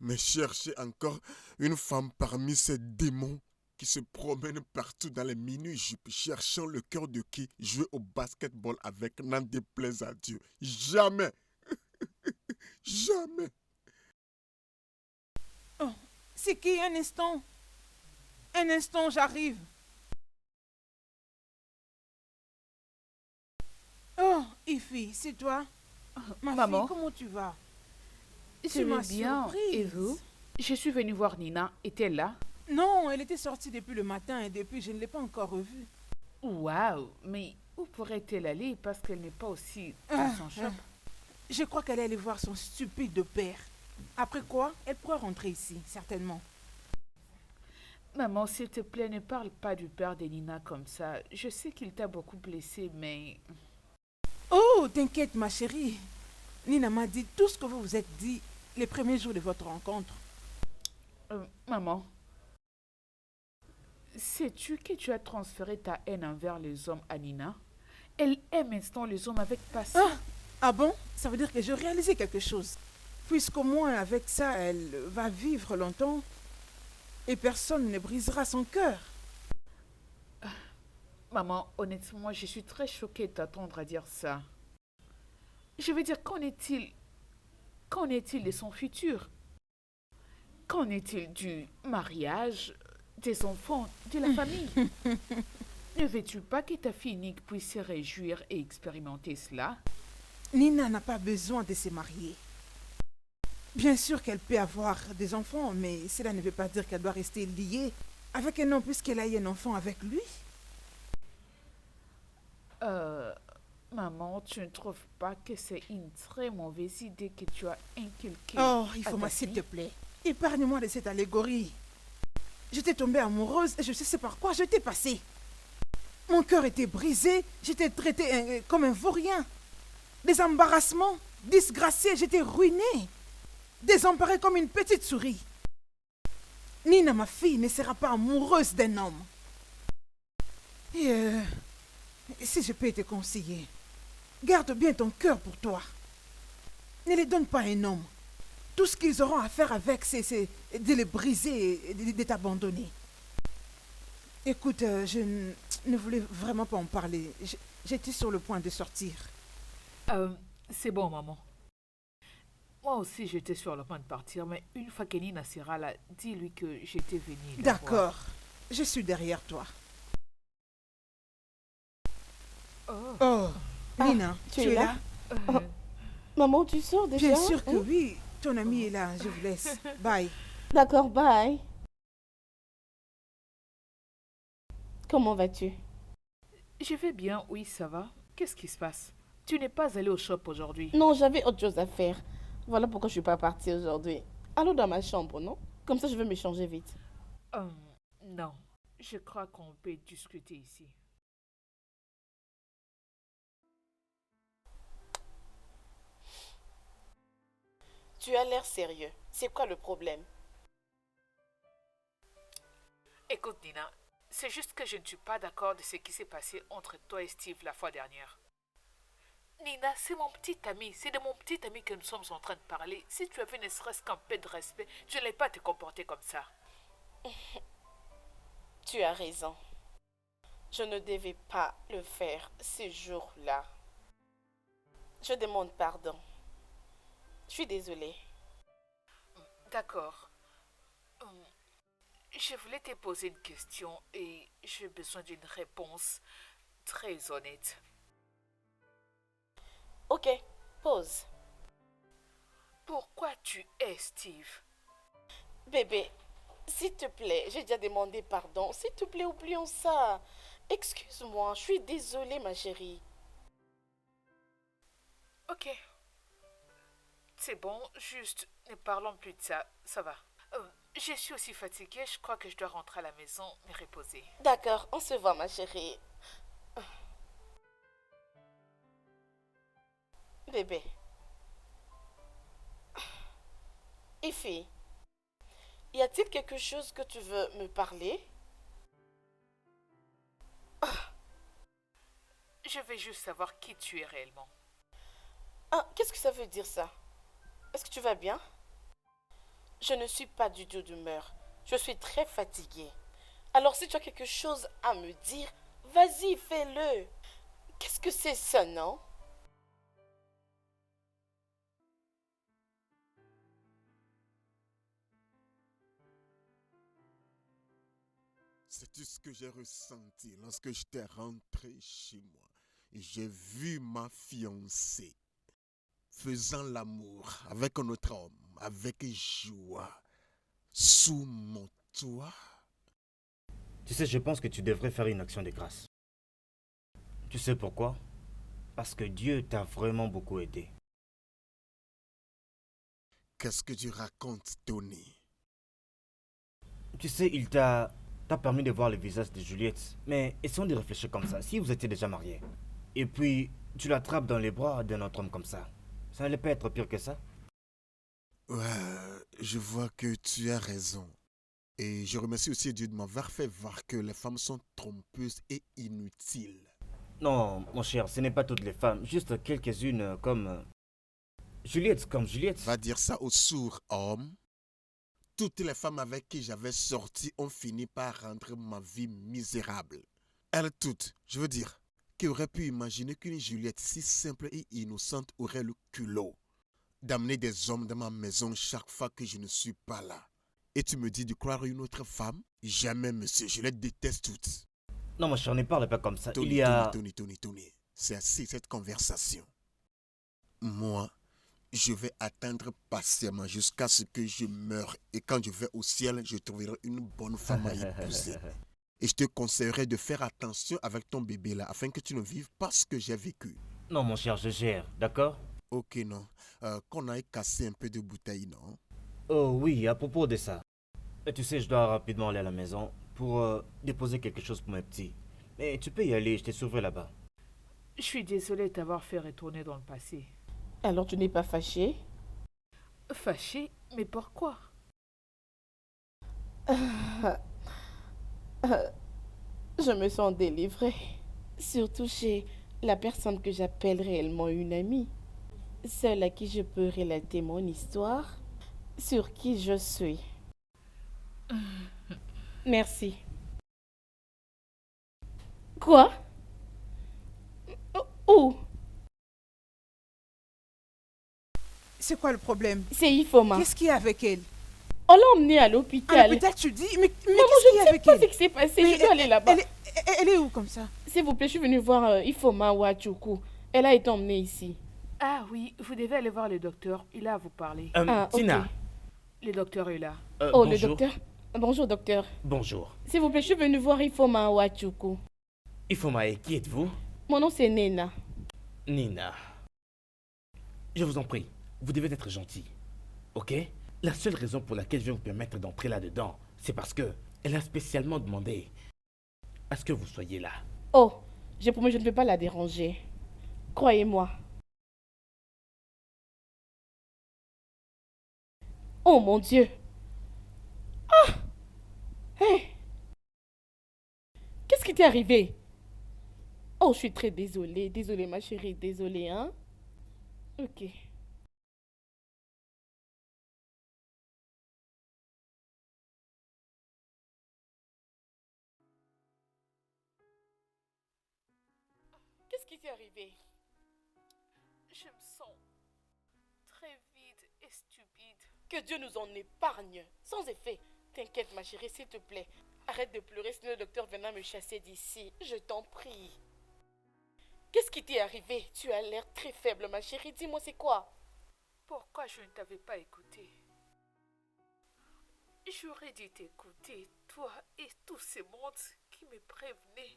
Mais chercher encore une femme parmi ces démons qui se promènent partout dans les mini-jupes cherchant le cœur de qui jouer au basketball avec n'en déplaise à Dieu. Jamais. Jamais. Oh, c'est qui? Un instant. Un instant, j'arrive. Oh, Ify, c'est toi? Ma Maman. fille, comment tu vas? Je Tu m'as vais bien. surprise. Et vous? Je suis venue voir Nina. Est-elle là? Non, elle était sortie depuis le matin et depuis, je ne l'ai pas encore revue. Waouh! Mais où pourrait-elle aller parce qu'elle n'est pas aussi dans son shop? Je crois qu'elle est allée voir son stupide père. Après quoi, elle pourra rentrer ici, certainement. Maman, s'il te plaît, ne parle pas du père de Nina comme ça. Je sais qu'il t'a beaucoup blessé, mais... Oh, t'inquiète, ma chérie. Nina m'a dit tout ce que vous vous êtes dit les premiers jours de votre rencontre. Maman, sais-tu que tu as transféré ta haine envers les hommes à Nina? Elle aime maintenant les hommes avec passion. Ah bon? Ça veut dire que j'ai réalisé quelque chose. Puisqu'au moins avec ça, elle va vivre longtemps et personne ne brisera son cœur. Maman, honnêtement, je suis très choquée de t'attendre à dire ça. Je veux dire, qu'en est-il? Qu'en est-il de son futur? Qu'en est-il du mariage, des enfants, de la famille? Ne veux-tu pas que ta fille unique puisse se réjouir et expérimenter cela? Nina n'a pas besoin de se marier. Bien sûr qu'elle peut avoir des enfants, mais cela ne veut pas dire qu'elle doit rester liée avec un homme puisqu'elle a eu un enfant avec lui. Maman, tu ne trouves pas que c'est une très mauvaise idée que tu as inculquée? Oh, il à faut ta moi, s'il te fille? plaît. Épargne-moi de cette allégorie. J'étais tombée amoureuse et je sais par quoi je t'ai passé. Mon cœur était brisé, j'étais traitée comme un vaurien. Des embarrassements, disgraciée, j'étais ruinée. Désemparée comme une petite souris. Nina, ma fille, ne sera pas amoureuse d'un homme. Et si je peux te conseiller, garde bien ton cœur pour toi. Ne les donne pas à un homme. Tout ce qu'ils auront à faire avec, c'est de les briser et de t'abandonner. Écoute, je ne voulais vraiment pas en parler. J'étais sur le point de sortir. C'est bon, maman. Moi aussi, j'étais sur le point de partir, mais une fois que Nina sera là, dis-lui que j'étais venue la voir. D'accord, je suis derrière toi. Oh, Nina, tu es là? Euh, Maman, tu sors déjà? Bien sûr que Hein? oui. Ton ami est là, je vous laisse. Bye. D'accord, bye. Comment vas-tu? Je vais bien, oui, ça va. Qu'est-ce qui se passe? Tu n'es pas allé au shop aujourd'hui? Non, j'avais autre chose à faire. Voilà pourquoi je suis pas partie aujourd'hui. Allons dans ma chambre, non? Comme ça, je vais me changer vite. Non. Je crois qu'on peut discuter ici. Tu as l'air sérieux. C'est quoi le problème? Écoute, Nina, c'est juste que je ne suis pas d'accord de ce qui s'est passé entre toi et Steve la fois dernière. Nina, c'est mon petit ami. C'est de mon petit ami que nous sommes en train de parler. Si tu avais ne serait-ce qu'un peu de respect, tu n'allais pas te comporter comme ça. Tu as raison. Je ne devais pas le faire ce jour-là. Je demande pardon. Je suis désolée. D'accord. Je voulais te poser une question et j'ai besoin d'une réponse très honnête. Ok, Pause. Pourquoi tu es Steve? Bébé, s'il te plaît, j'ai déjà demandé pardon. S'il te plaît, oublions ça. Excuse-moi, je suis désolée, ma chérie. Ok. C'est bon, juste ne parlons plus de ça, ça va. Je suis aussi fatiguée, je crois que je dois rentrer à la maison, me reposer. D'accord, on se voit, ma chérie. Bébé. Effie, y a-t-il quelque chose que tu veux me parler? Je veux juste savoir qui tu es réellement. Ah, qu'est-ce que ça veut dire ça? Est-ce que tu vas bien? Je ne suis pas du tout d'humeur. Je suis très fatiguée. Alors si tu as quelque chose à me dire, vas-y, fais-le. Qu'est-ce que c'est ça, non? Sais-tu ce que j'ai ressenti lorsque j'étais rentré chez moi et j'ai vu ma fiancée faisant l'amour avec un autre homme, avec joie, sous mon toit? Tu sais, je pense que tu devrais faire une action de grâce. Tu sais pourquoi? Parce que Dieu t'a vraiment beaucoup aidé. Qu'est-ce que tu racontes, Tony? Tu sais, il t'a permis de voir le visage de Juliette. Mais essayons de réfléchir comme ça. Si vous étiez déjà mariés, et puis tu l'attrapes dans les bras d'un autre homme comme ça n'allait pas être pire que ça? Ouais, je vois que tu as raison. Et je remercie aussi Dieu de m'avoir fait voir que les femmes sont trompeuses et inutiles. Non, mon cher, ce n'est pas toutes les femmes. Juste quelques-unes comme Juliette, comme Juliette. Va dire ça aux sourds hommes. Toutes les femmes avec qui j'avais sorti ont fini par rendre ma vie misérable. Elles toutes, je veux dire, qui auraient pu imaginer qu'une Juliette si simple et innocente aurait le culot d'amener des hommes dans ma maison chaque fois que je ne suis pas là. Et tu me dis de croire une autre femme? Jamais, monsieur, je les déteste toutes. Non, mon cher, ne parle pas comme ça. Tony, Il y a... Tony. C'est assez cette conversation. Moi, je vais attendre patiemment jusqu'à ce que je meure. Et quand je vais au ciel, je trouverai une bonne femme à épouser. Et je te conseillerais de faire attention avec ton bébé là, afin que tu ne vives pas ce que j'ai vécu. Non, mon cher, je gère, d'accord? Ok, non. Qu'on aille casser un peu de bouteille, non? Oh oui, à propos de ça. Tu sais, je dois rapidement aller à la maison pour déposer quelque chose pour mes petits. Mais tu peux y aller, je te surveille là-bas. Je suis désolée de t'avoir fait retourner dans le passé. Alors tu n'es pas fâché? Fâchée? Mais pourquoi? Je me sens délivrée. Surtout chez la personne que j'appelle réellement une amie. Celle à qui je peux relater mon histoire, sur qui je suis. Merci. Quoi? Où? C'est quoi le problème? C'est Ifoma. Qu'est-ce qu'il y a avec elle? On l'a emmenée à À l'hôpital. l'hôpital, tu dis? Mais Maman, qu'est-ce qu'il y je a ne sais avec pas elle? ce qui s'est passé. Mais Je dois aller là-bas. Elle est où comme ça? S'il vous plaît, je suis venue voir Ifoma Wachuku. Elle a été emmenée ici. Ah oui, vous devez aller voir le docteur, il a à vous parler. Ah, ok. Tina, Le docteur est là. Oh, le bonjour. docteur. Bonjour, docteur. Bonjour. S'il vous plaît, je suis venue voir Ifoma Wachuku. Ifoma, qui êtes-vous? Mon nom, c'est Nena. Nina. Je vous en prie, vous devez être gentil. Ok? La seule raison pour laquelle je vais vous permettre d'entrer là-dedans, c'est parce que elle a spécialement demandé à ce que vous soyez là. Oh, j'ai promis, je ne vais pas la déranger. Croyez-moi. Oh mon Dieu. Ah! Hey! Qu'est-ce qui t'est arrivé? Oh, je suis très désolée. Désolée, ma chérie. Désolée, hein? Ok. Qu'est-ce qui t'est arrivé? Je me sens très vide et stupide. Que Dieu nous en épargne. Sans effet. T'inquiète, ma chérie, s'il te plaît. Arrête de pleurer, sinon le docteur viendra me chasser d'ici. Je t'en prie. Qu'est-ce qui t'est arrivé? Tu as l'air très faible, ma chérie. Dis-moi, c'est quoi? Pourquoi je ne t'avais pas écouté? J'aurais dû t'écouter, toi et tous ces mondes qui me prévenaient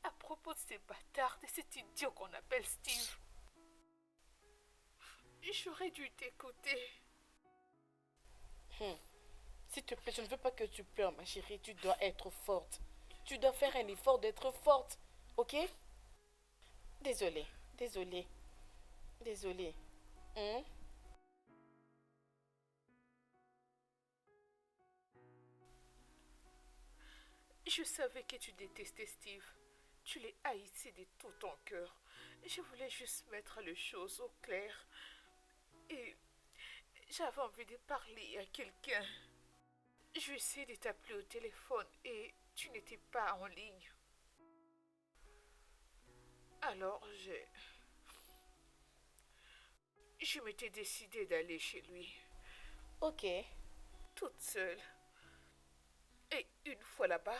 à propos de ces bâtards, de cet idiot qu'on appelle Steve. J'aurais dû t'écouter. S'il te plaît, je ne veux pas que tu pleures, ma chérie. Tu dois être forte. Tu dois faire un effort d'être forte. Ok? Désolée. Je savais que tu détestais Steve. Tu les haïssais de tout ton cœur. Je voulais juste mettre les choses au clair. Et j'avais envie de parler à quelqu'un. J'ai essayé de t'appeler au téléphone et tu n'étais pas en ligne. Alors je m'étais décidée d'aller chez lui, Ok. toute seule. Et une fois là-bas,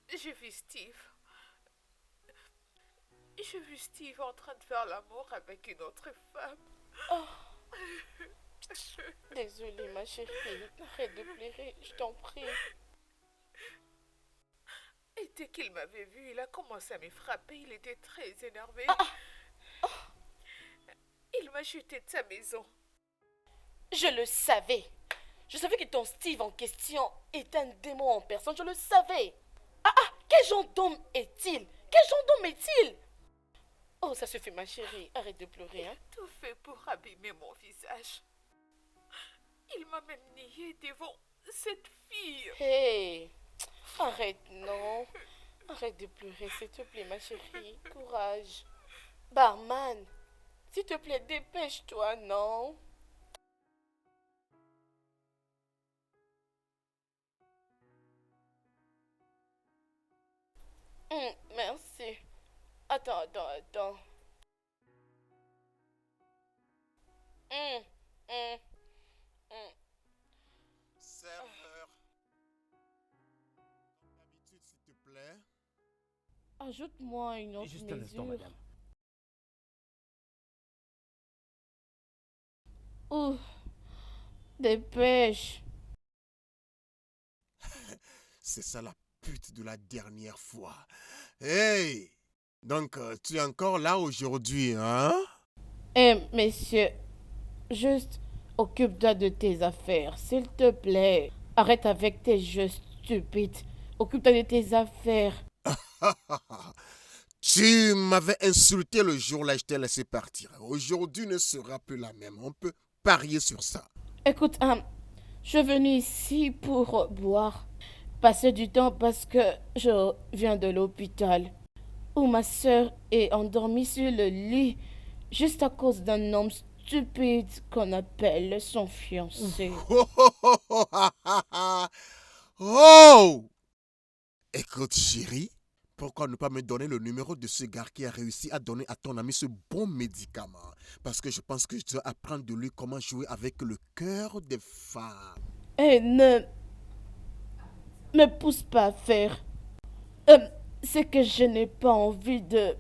j'ai vu Steve. J'ai vu Steve en train de faire l'amour avec une autre femme. Désolée, ma chérie. Arrête de pleurer, je t'en prie. Et dès qu'il m'avait vu, il a commencé à me frapper. Il était très énervé. Il m'a jeté de sa maison. Je le savais. Je savais que ton Steve en question est un démon en personne. Je le savais. Quel genre d'homme est-il? Quel genre d'homme est-il? Oh, ça suffit, ma chérie. Arrête de pleurer, hein. Tout fait pour abîmer mon visage. Il m'a même nié devant cette fille. Hey, arrête, non. Arrête de pleurer, s'il te plaît, ma chérie. Courage. Barman, s'il te plaît, dépêche-toi, non? Merci. Attends. Serveur. Comme d'habitude, s'il te plaît. Ajoute-moi une autre Juste un instant, mesure. madame. Oh, dépêche. C'est ça la pute de la dernière fois. Hey! Donc, tu es encore là aujourd'hui, hein? Messieurs, juste occupe-toi de tes affaires, s'il te plaît. Arrête avec tes jeux stupides. Occupe-toi de tes affaires. Tu m'avais insulté le jour-là, je t'ai laissé partir. Aujourd'hui ne sera plus la même. On peut parier sur ça. Écoute, je suis venue ici pour boire, passer du temps parce que je viens de l'hôpital où ma soeur est endormie sur le lit juste à cause d'un homme stupide qu'on appelle son fiancé. Oh! Écoute, chérie, pourquoi ne pas me donner le numéro de ce gars qui a réussi à donner à ton ami ce bon médicament? Parce que je pense que je dois apprendre de lui comment jouer avec le cœur des femmes. Ne me pousse pas à faire. C'est que je n'ai pas envie de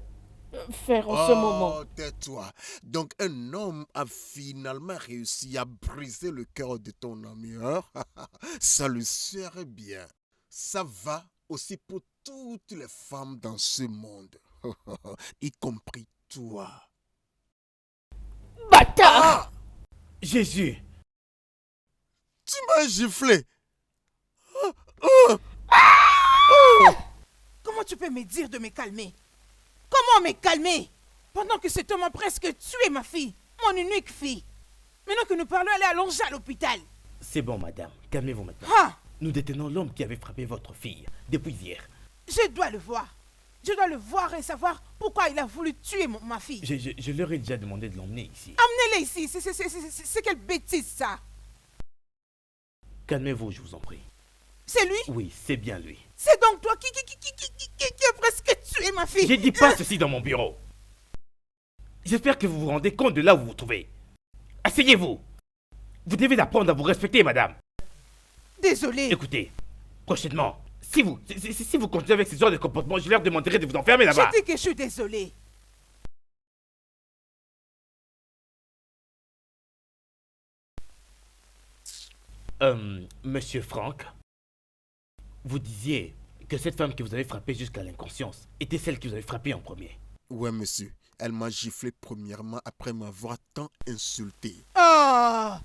faire en ce moment. Oh, tais-toi. Donc, un homme a finalement réussi à briser le cœur de ton ami. Hein? Ça le serait bien. Ça va aussi pour toutes les femmes dans ce monde. Y compris toi. Bâtard! Jésus! Tu m'as giflé. Comment tu peux me dire de me calmer? Comment me calmer? Pendant que cet homme a presque tué ma fille, mon unique fille. Maintenant que nous parlons, elle est allongée à l'hôpital. C'est bon, madame. Calmez-vous maintenant. Ah, Nous détenons l'homme qui avait frappé votre fille depuis hier. je dois le voir. Je dois le voir et savoir pourquoi il a voulu tuer ma fille. Je leur ai déjà demandé de l'emmener ici. Amenez-les ici. C'est quelle bêtise ça? Calmez-vous, je vous en prie. C'est lui? Oui, c'est bien lui. C'est donc toi qui a presque tué ma fille. Je dis pas ceci dans mon bureau. J'espère que vous vous rendez compte de là où vous vous trouvez. Asseyez-vous. Vous devez apprendre à vous respecter, madame. Désolé. Écoutez, prochainement. Si vous continuez avec ces genres de comportements, je leur demanderai de vous enfermer là-bas. Je dis que je suis désolée. Monsieur Franck, vous disiez que cette femme que vous avez frappée jusqu'à l'inconscience était celle que vous avez frappée en premier. Ouais, monsieur. Elle m'a giflé premièrement après m'avoir tant insulté. Ah!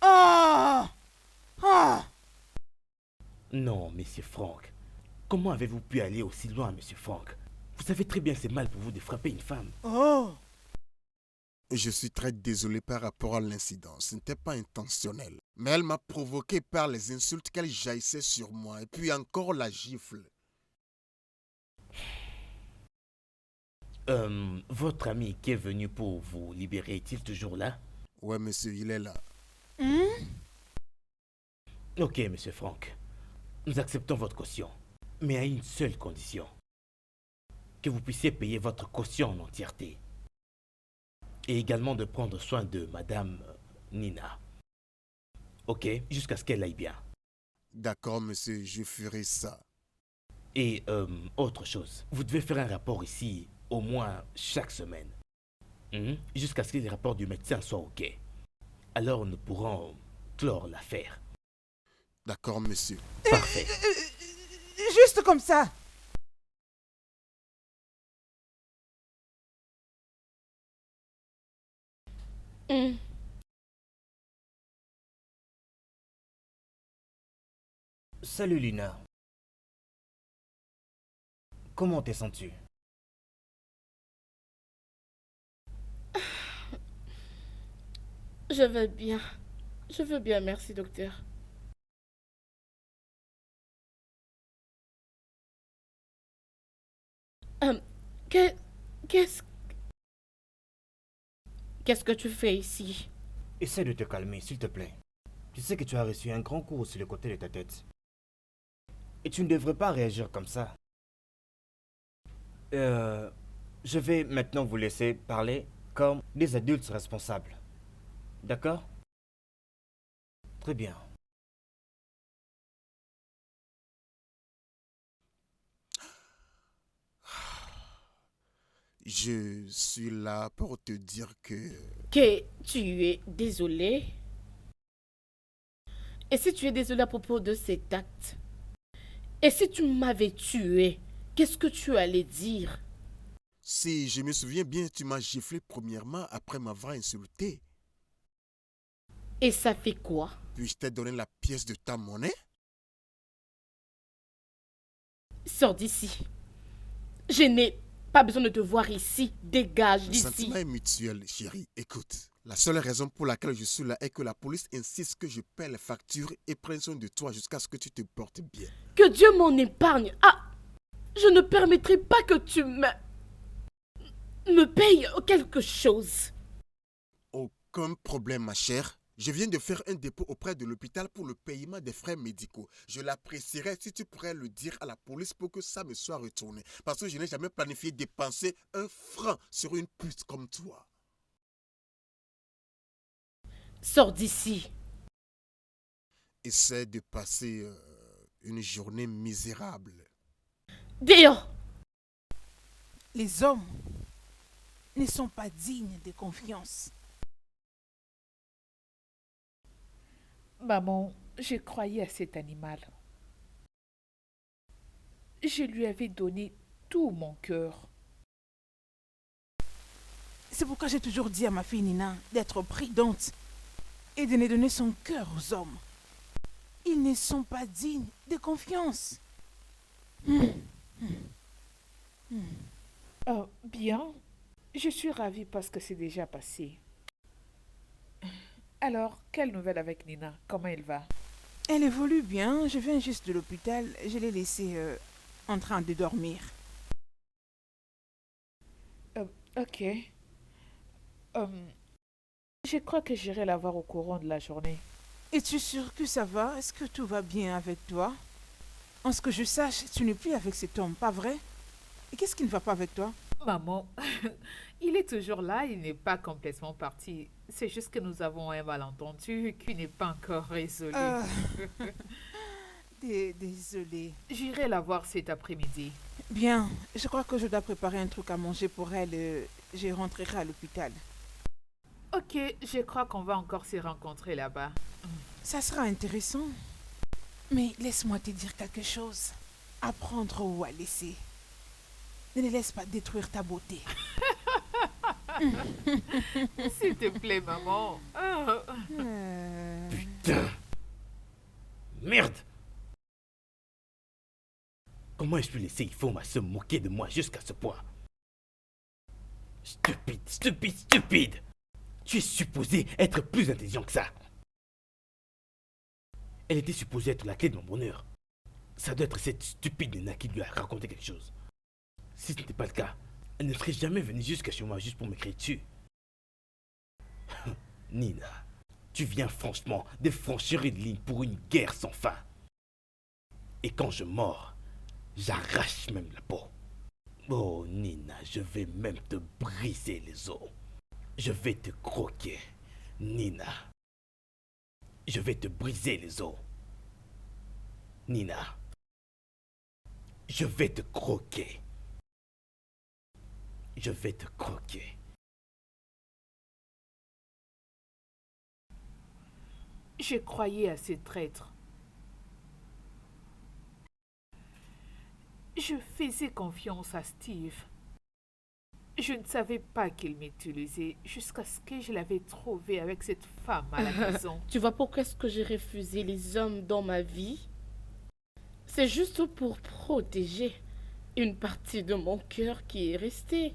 Ah! Ah! Non, monsieur Franck. Comment avez-vous pu aller aussi loin, monsieur Franck? Vous savez très bien que c'est mal pour vous de frapper une femme. Oh! Je suis très désolé par rapport à l'incident. Ce n'était pas intentionnel. Mais elle m'a provoqué par les insultes qu'elle jaillissait sur moi. Et puis encore la gifle. Votre ami qui est venu pour vous libérer est-il toujours là? Ouais, monsieur, il est là. Ok, monsieur Franck. Nous acceptons votre caution. Mais à une seule condition. Que vous puissiez payer votre caution en entièreté. Et également de prendre soin de madame Nina. Ok, jusqu'à ce qu'elle aille bien. D'accord, monsieur, je ferai ça. Et autre chose, vous devez faire un rapport ici au moins chaque semaine. Jusqu'à ce que les rapports du médecin soient ok. Alors nous pourrons clore l'affaire. D'accord, monsieur. Parfait. Juste comme ça. Salut Lina. Comment te sens-tu? Je vais bien. Je veux bien, merci, docteur. Que- Qu'est-ce... Qu'est-ce que tu fais ici? Essaie de te calmer, s'il te plaît. Tu sais que tu as reçu un grand coup sur le côté de ta tête. Et tu ne devrais pas réagir comme ça. Je vais maintenant vous laisser parler comme des adultes responsables. D'accord? Très bien. Je suis là pour te dire que... Que tu es désolé? Et si tu es désolé à propos de cet acte? Et si tu m'avais tué, qu'est-ce que tu allais dire? Si je me souviens bien, tu m'as giflé premièrement après m'avoir insulté. Et ça fait quoi? Puis je t'ai donné la pièce de ta monnaie. Sors d'ici. Je n'ai pas besoin de te voir ici. Dégage Le d'ici. sentiment est mutuel, chérie. Écoute, la seule raison pour laquelle je suis là est que la police insiste que je paie les factures et prenne soin de toi jusqu'à ce que tu te portes bien. Que Dieu m'en épargne. Ah! Je ne permettrai pas que tu me payes quelque chose. Aucun problème, ma chère. Je viens de faire un dépôt auprès de l'hôpital pour le paiement des frais médicaux. Je l'apprécierais si tu pourrais le dire à la police pour que ça me soit retourné. Parce que je n'ai jamais planifié dépenser un franc sur une pute comme toi. Sors d'ici. Essaie de passer une journée misérable. Dehors. Les hommes ne sont pas dignes de confiance. Maman, je croyais à cet animal. Je lui avais donné tout mon cœur. C'est pourquoi j'ai toujours dit à ma fille Nina d'être prudente et de ne donner son cœur aux hommes. Ils ne sont pas dignes de confiance. Bien, je suis ravie parce que c'est déjà passé. Alors, quelle nouvelle avec Nina? Comment elle va? Elle évolue bien. Je viens juste de l'hôpital. Je l'ai laissée en train de dormir. Ok. Je crois que j'irai la voir au courant de la journée. Es-tu sûre que ça va? Est-ce que tout va bien avec toi? En ce que je sache, tu n'es plus avec cet homme, pas vrai? Et qu'est-ce qui ne va pas avec toi? Maman, il est toujours là, il n'est pas complètement parti. C'est juste que nous avons un malentendu qui n'est pas encore résolu. Désolée. J'irai la voir cet après-midi. Bien, je crois que je dois préparer un truc à manger pour elle. Je rentrerai à l'hôpital. Ok, je crois qu'on va encore se rencontrer là-bas. Ça sera intéressant. Mais laisse-moi te dire quelque chose. Apprendre ou à laisser. Ne les laisse pas détruire ta beauté. S'il te plaît, maman. Putain. Merde. Comment ai-je pu laisser Ifoma se moquer de moi jusqu'à ce point? Stupide, stupide, stupide. Tu es supposé être plus intelligent que ça. Elle était supposée être la clé de mon bonheur. Ça doit être cette stupide nana qui lui a raconté quelque chose. Si ce n'était pas le cas, elle ne serait jamais venue jusqu'à chez moi juste pour m'écrire dessus. Nina, tu viens franchement de franchir une ligne pour une guerre sans fin. Et quand je mords, j'arrache même la peau. Oh Nina, je vais même te briser les os. Je vais te croquer, Nina. Je vais te briser les os. Nina, je vais te croquer. Je vais te croquer. Je croyais à ces traîtres. Je faisais confiance à Steve. Je ne savais pas qu'il m'utilisait jusqu'à ce que je l'avais trouvé avec cette femme à la maison. Tu vois pourquoi est-ce que j'ai refusé les hommes dans ma vie? C'est juste pour protéger une partie de mon cœur qui est restée.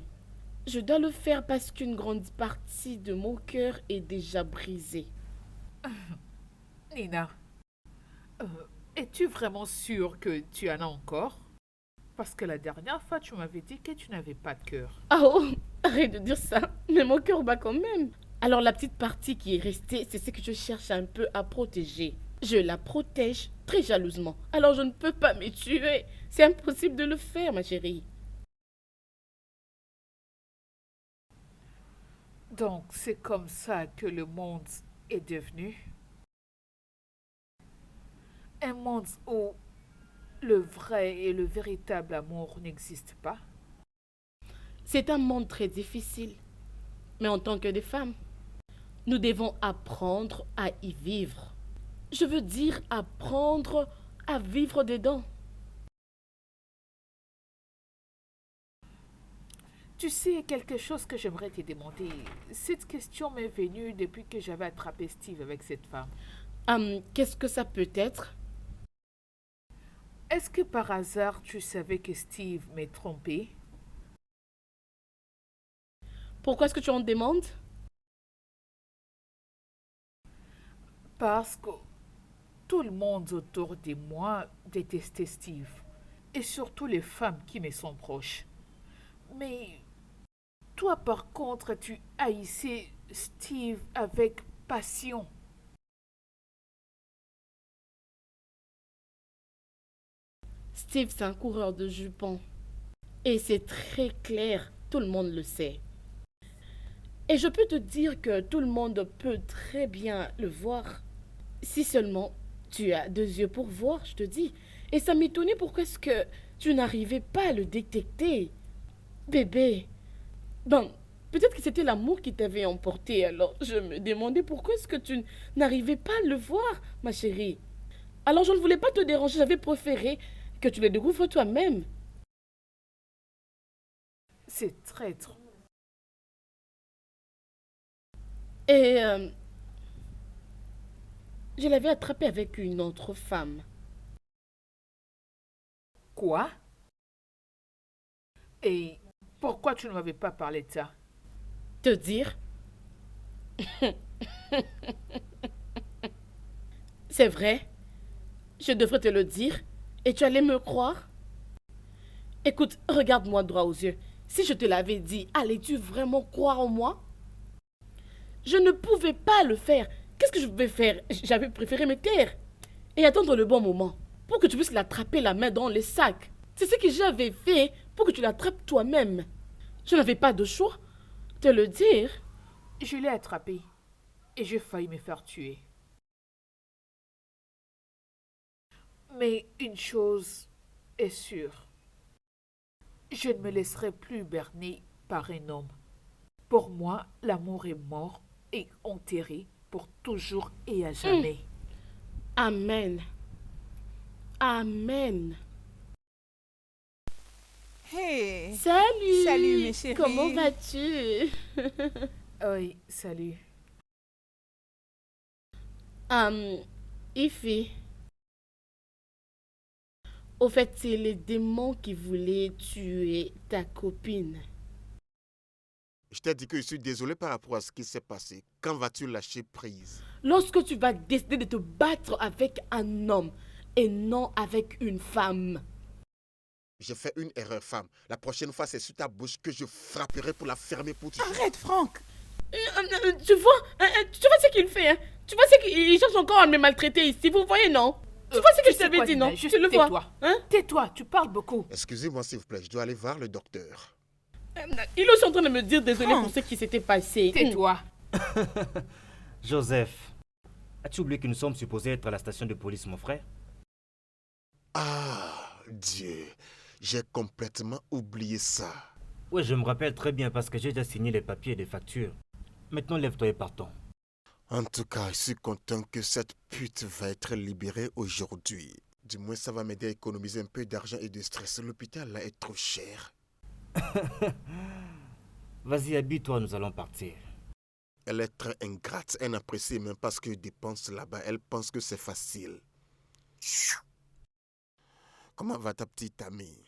Je dois le faire parce qu'une grande partie de mon cœur est déjà brisée. Nina, es-tu vraiment sûre que tu en as encore? Parce que la dernière fois, tu m'avais dit que tu n'avais pas de cœur. Oh, arrête de dire ça, mais mon cœur bat quand même. Alors la petite partie qui est restée, c'est ce que je cherche un peu à protéger. Je la protège très jalousement. Alors je ne peux pas me tuer. C'est impossible de le faire, ma chérie. Donc, c'est comme ça que le monde est devenu. Un monde où le vrai et le véritable amour n'existent pas. C'est un monde très difficile. Mais en tant que des femmes, nous devons apprendre à y vivre. Je veux dire apprendre à vivre dedans. Tu sais, quelque chose que j'aimerais te demander. Cette question m'est venue depuis que j'avais attrapé Steve avec cette femme. Qu'est-ce que ça peut être? Est-ce que par hasard tu savais que Steve m'est trompé? Pourquoi est-ce que tu en demandes? Parce que tout le monde autour de moi détestait Steve. Et surtout les femmes qui me sont proches. Mais toi par contre, tu haïssais Steve avec passion. Steve, c'est un coureur de jupons. Et c'est très clair, tout le monde le sait. Et je peux te dire que tout le monde peut très bien le voir. Si seulement tu as deux yeux pour voir, je te dis. Et ça m'étonnait pourquoi est-ce que tu n'arrivais pas à le détecter. Bébé, bon, peut-être que c'était l'amour qui t'avait emporté. Alors je me demandais pourquoi est-ce que tu n'arrivais pas à le voir, ma chérie. Alors je ne voulais pas te déranger, j'avais préféré que tu le découvres toi-même. C'est traître. Et je l'avais attrapé avec une autre femme. Quoi? Et pourquoi tu ne m'avais pas parlé de ça? Te dire? C'est vrai? Je devrais te le dire et tu allais me croire? Écoute, regarde-moi droit aux yeux. Si je te l'avais dit, allais-tu vraiment croire en moi? Je ne pouvais pas le faire. Qu'est-ce que je pouvais faire? J'avais préféré me taire et attendre le bon moment pour que tu puisses l'attraper la main dans les sacs. C'est ce que j'avais fait pour que tu l'attrapes toi-même. Je n'avais pas de choix. Te le dire. Je l'ai attrapé et j'ai failli me faire tuer. Mais une chose est sûre. Je ne me laisserai plus berner par un homme. Pour moi, l'amour est mort et enterré pour toujours et à jamais. Amen. Amen. Hey, Salut. Salut, mes chéris. Comment vas-tu? Oui, salut. Ify. Au fait, c'est les démons qui voulaient tuer ta copine. Je t'ai dit que je suis désolé par rapport à ce qui s'est passé. Quand vas-tu lâcher prise? Lorsque tu vas décider de te battre avec un homme et non avec une femme. J'ai fait une erreur, femme. La prochaine fois, c'est sur ta bouche que je frapperai pour la fermer pour toujours. arrête, Franck. Tu vois ce qu'il fait, hein? Tu vois ce qu'il cherche encore à me maltraiter ici, vous voyez, non? Tu vois ce que je sais t'avais quoi, dit, Nina, non? juste Tu le vois, tais-toi. hein? Tais-toi, tu parles beaucoup. Excusez-moi, s'il vous plaît, je dois aller voir le docteur. Il est aussi en train de me dire désolé Franck. pour ce qui s'était passé. Tais-toi. Joseph, as-tu oublié que nous sommes supposés être à la station de police, mon frère? Ah, Dieu, j'ai complètement oublié ça. Oui, je me rappelle très bien parce que j'ai déjà signé les papiers et les factures. Maintenant, lève-toi et partons. En tout cas, je suis content que cette pute va être libérée aujourd'hui. Du moins, ça va m'aider à économiser un peu d'argent et de stress. L'hôpital, là, est trop cher. Vas-y, habille-toi, nous allons partir. Elle est très ingrate. Elle n'apprécie même pas ce que je dépense là-bas. Elle pense que c'est facile. Comment va ta petite amie?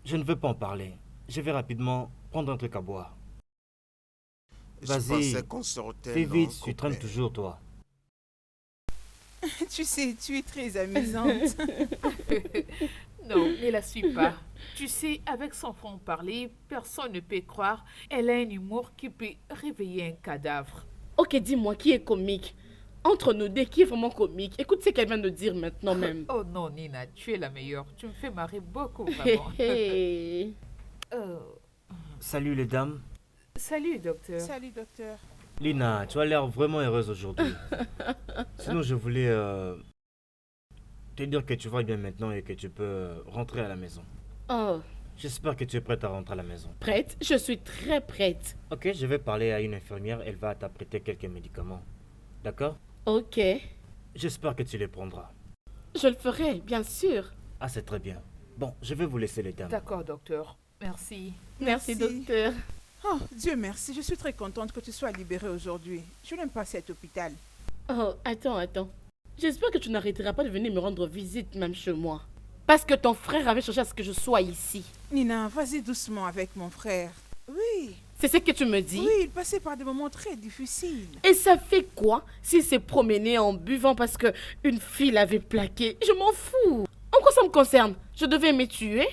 Je ne veux pas en parler. Je vais rapidement prendre un truc à boire. Je Vas-y, pensais qu'on sortait. fais non, vite, tu copain? traînes toujours, toi. Tu sais, tu es très amusante. Non, ne la suis pas. Tu sais, avec son franc-parler, personne ne peut croire. Elle a un humour qui peut réveiller un cadavre. Ok, dis-moi, qui est comique? Entre nous deux, qui est vraiment comique? Écoute ce qu'elle vient de dire maintenant même. Oh non, Nina, tu es la meilleure. Tu me fais marrer beaucoup, Hé, vraiment. hé. Salut les dames. Salut, docteur. Salut, docteur. Lina, tu as l'air vraiment heureuse aujourd'hui. Sinon, je voulais te dire que tu vas bien maintenant et que tu peux rentrer à la maison. Oh, J'espère que tu es prête à rentrer à la maison. prête? Je suis très prête. Ok, je vais parler à une infirmière, elle va t'apprêter quelques médicaments. D'accord? Ok, J'espère que tu les prendras. je le ferai, bien sûr. Ah, c'est très bien. Bon, je vais vous laisser les dames. D'accord, docteur. Merci. Merci, docteur. Oh, Dieu merci, je suis très contente que tu sois libérée aujourd'hui. Je n'aime pas cet hôpital. Oh, attends. J'espère que tu n'arrêteras pas de venir me rendre visite même chez moi. Parce que ton frère avait cherché à ce que je sois ici. Nina, vas-y doucement avec mon frère. Oui, C'est ce que tu me dis? oui, il passait par des moments très difficiles. Et ça fait quoi s'il s'est promené en buvant parce que une fille l'avait plaqué? Je m'en fous. En quoi ça me concerne? Je devais me tuer?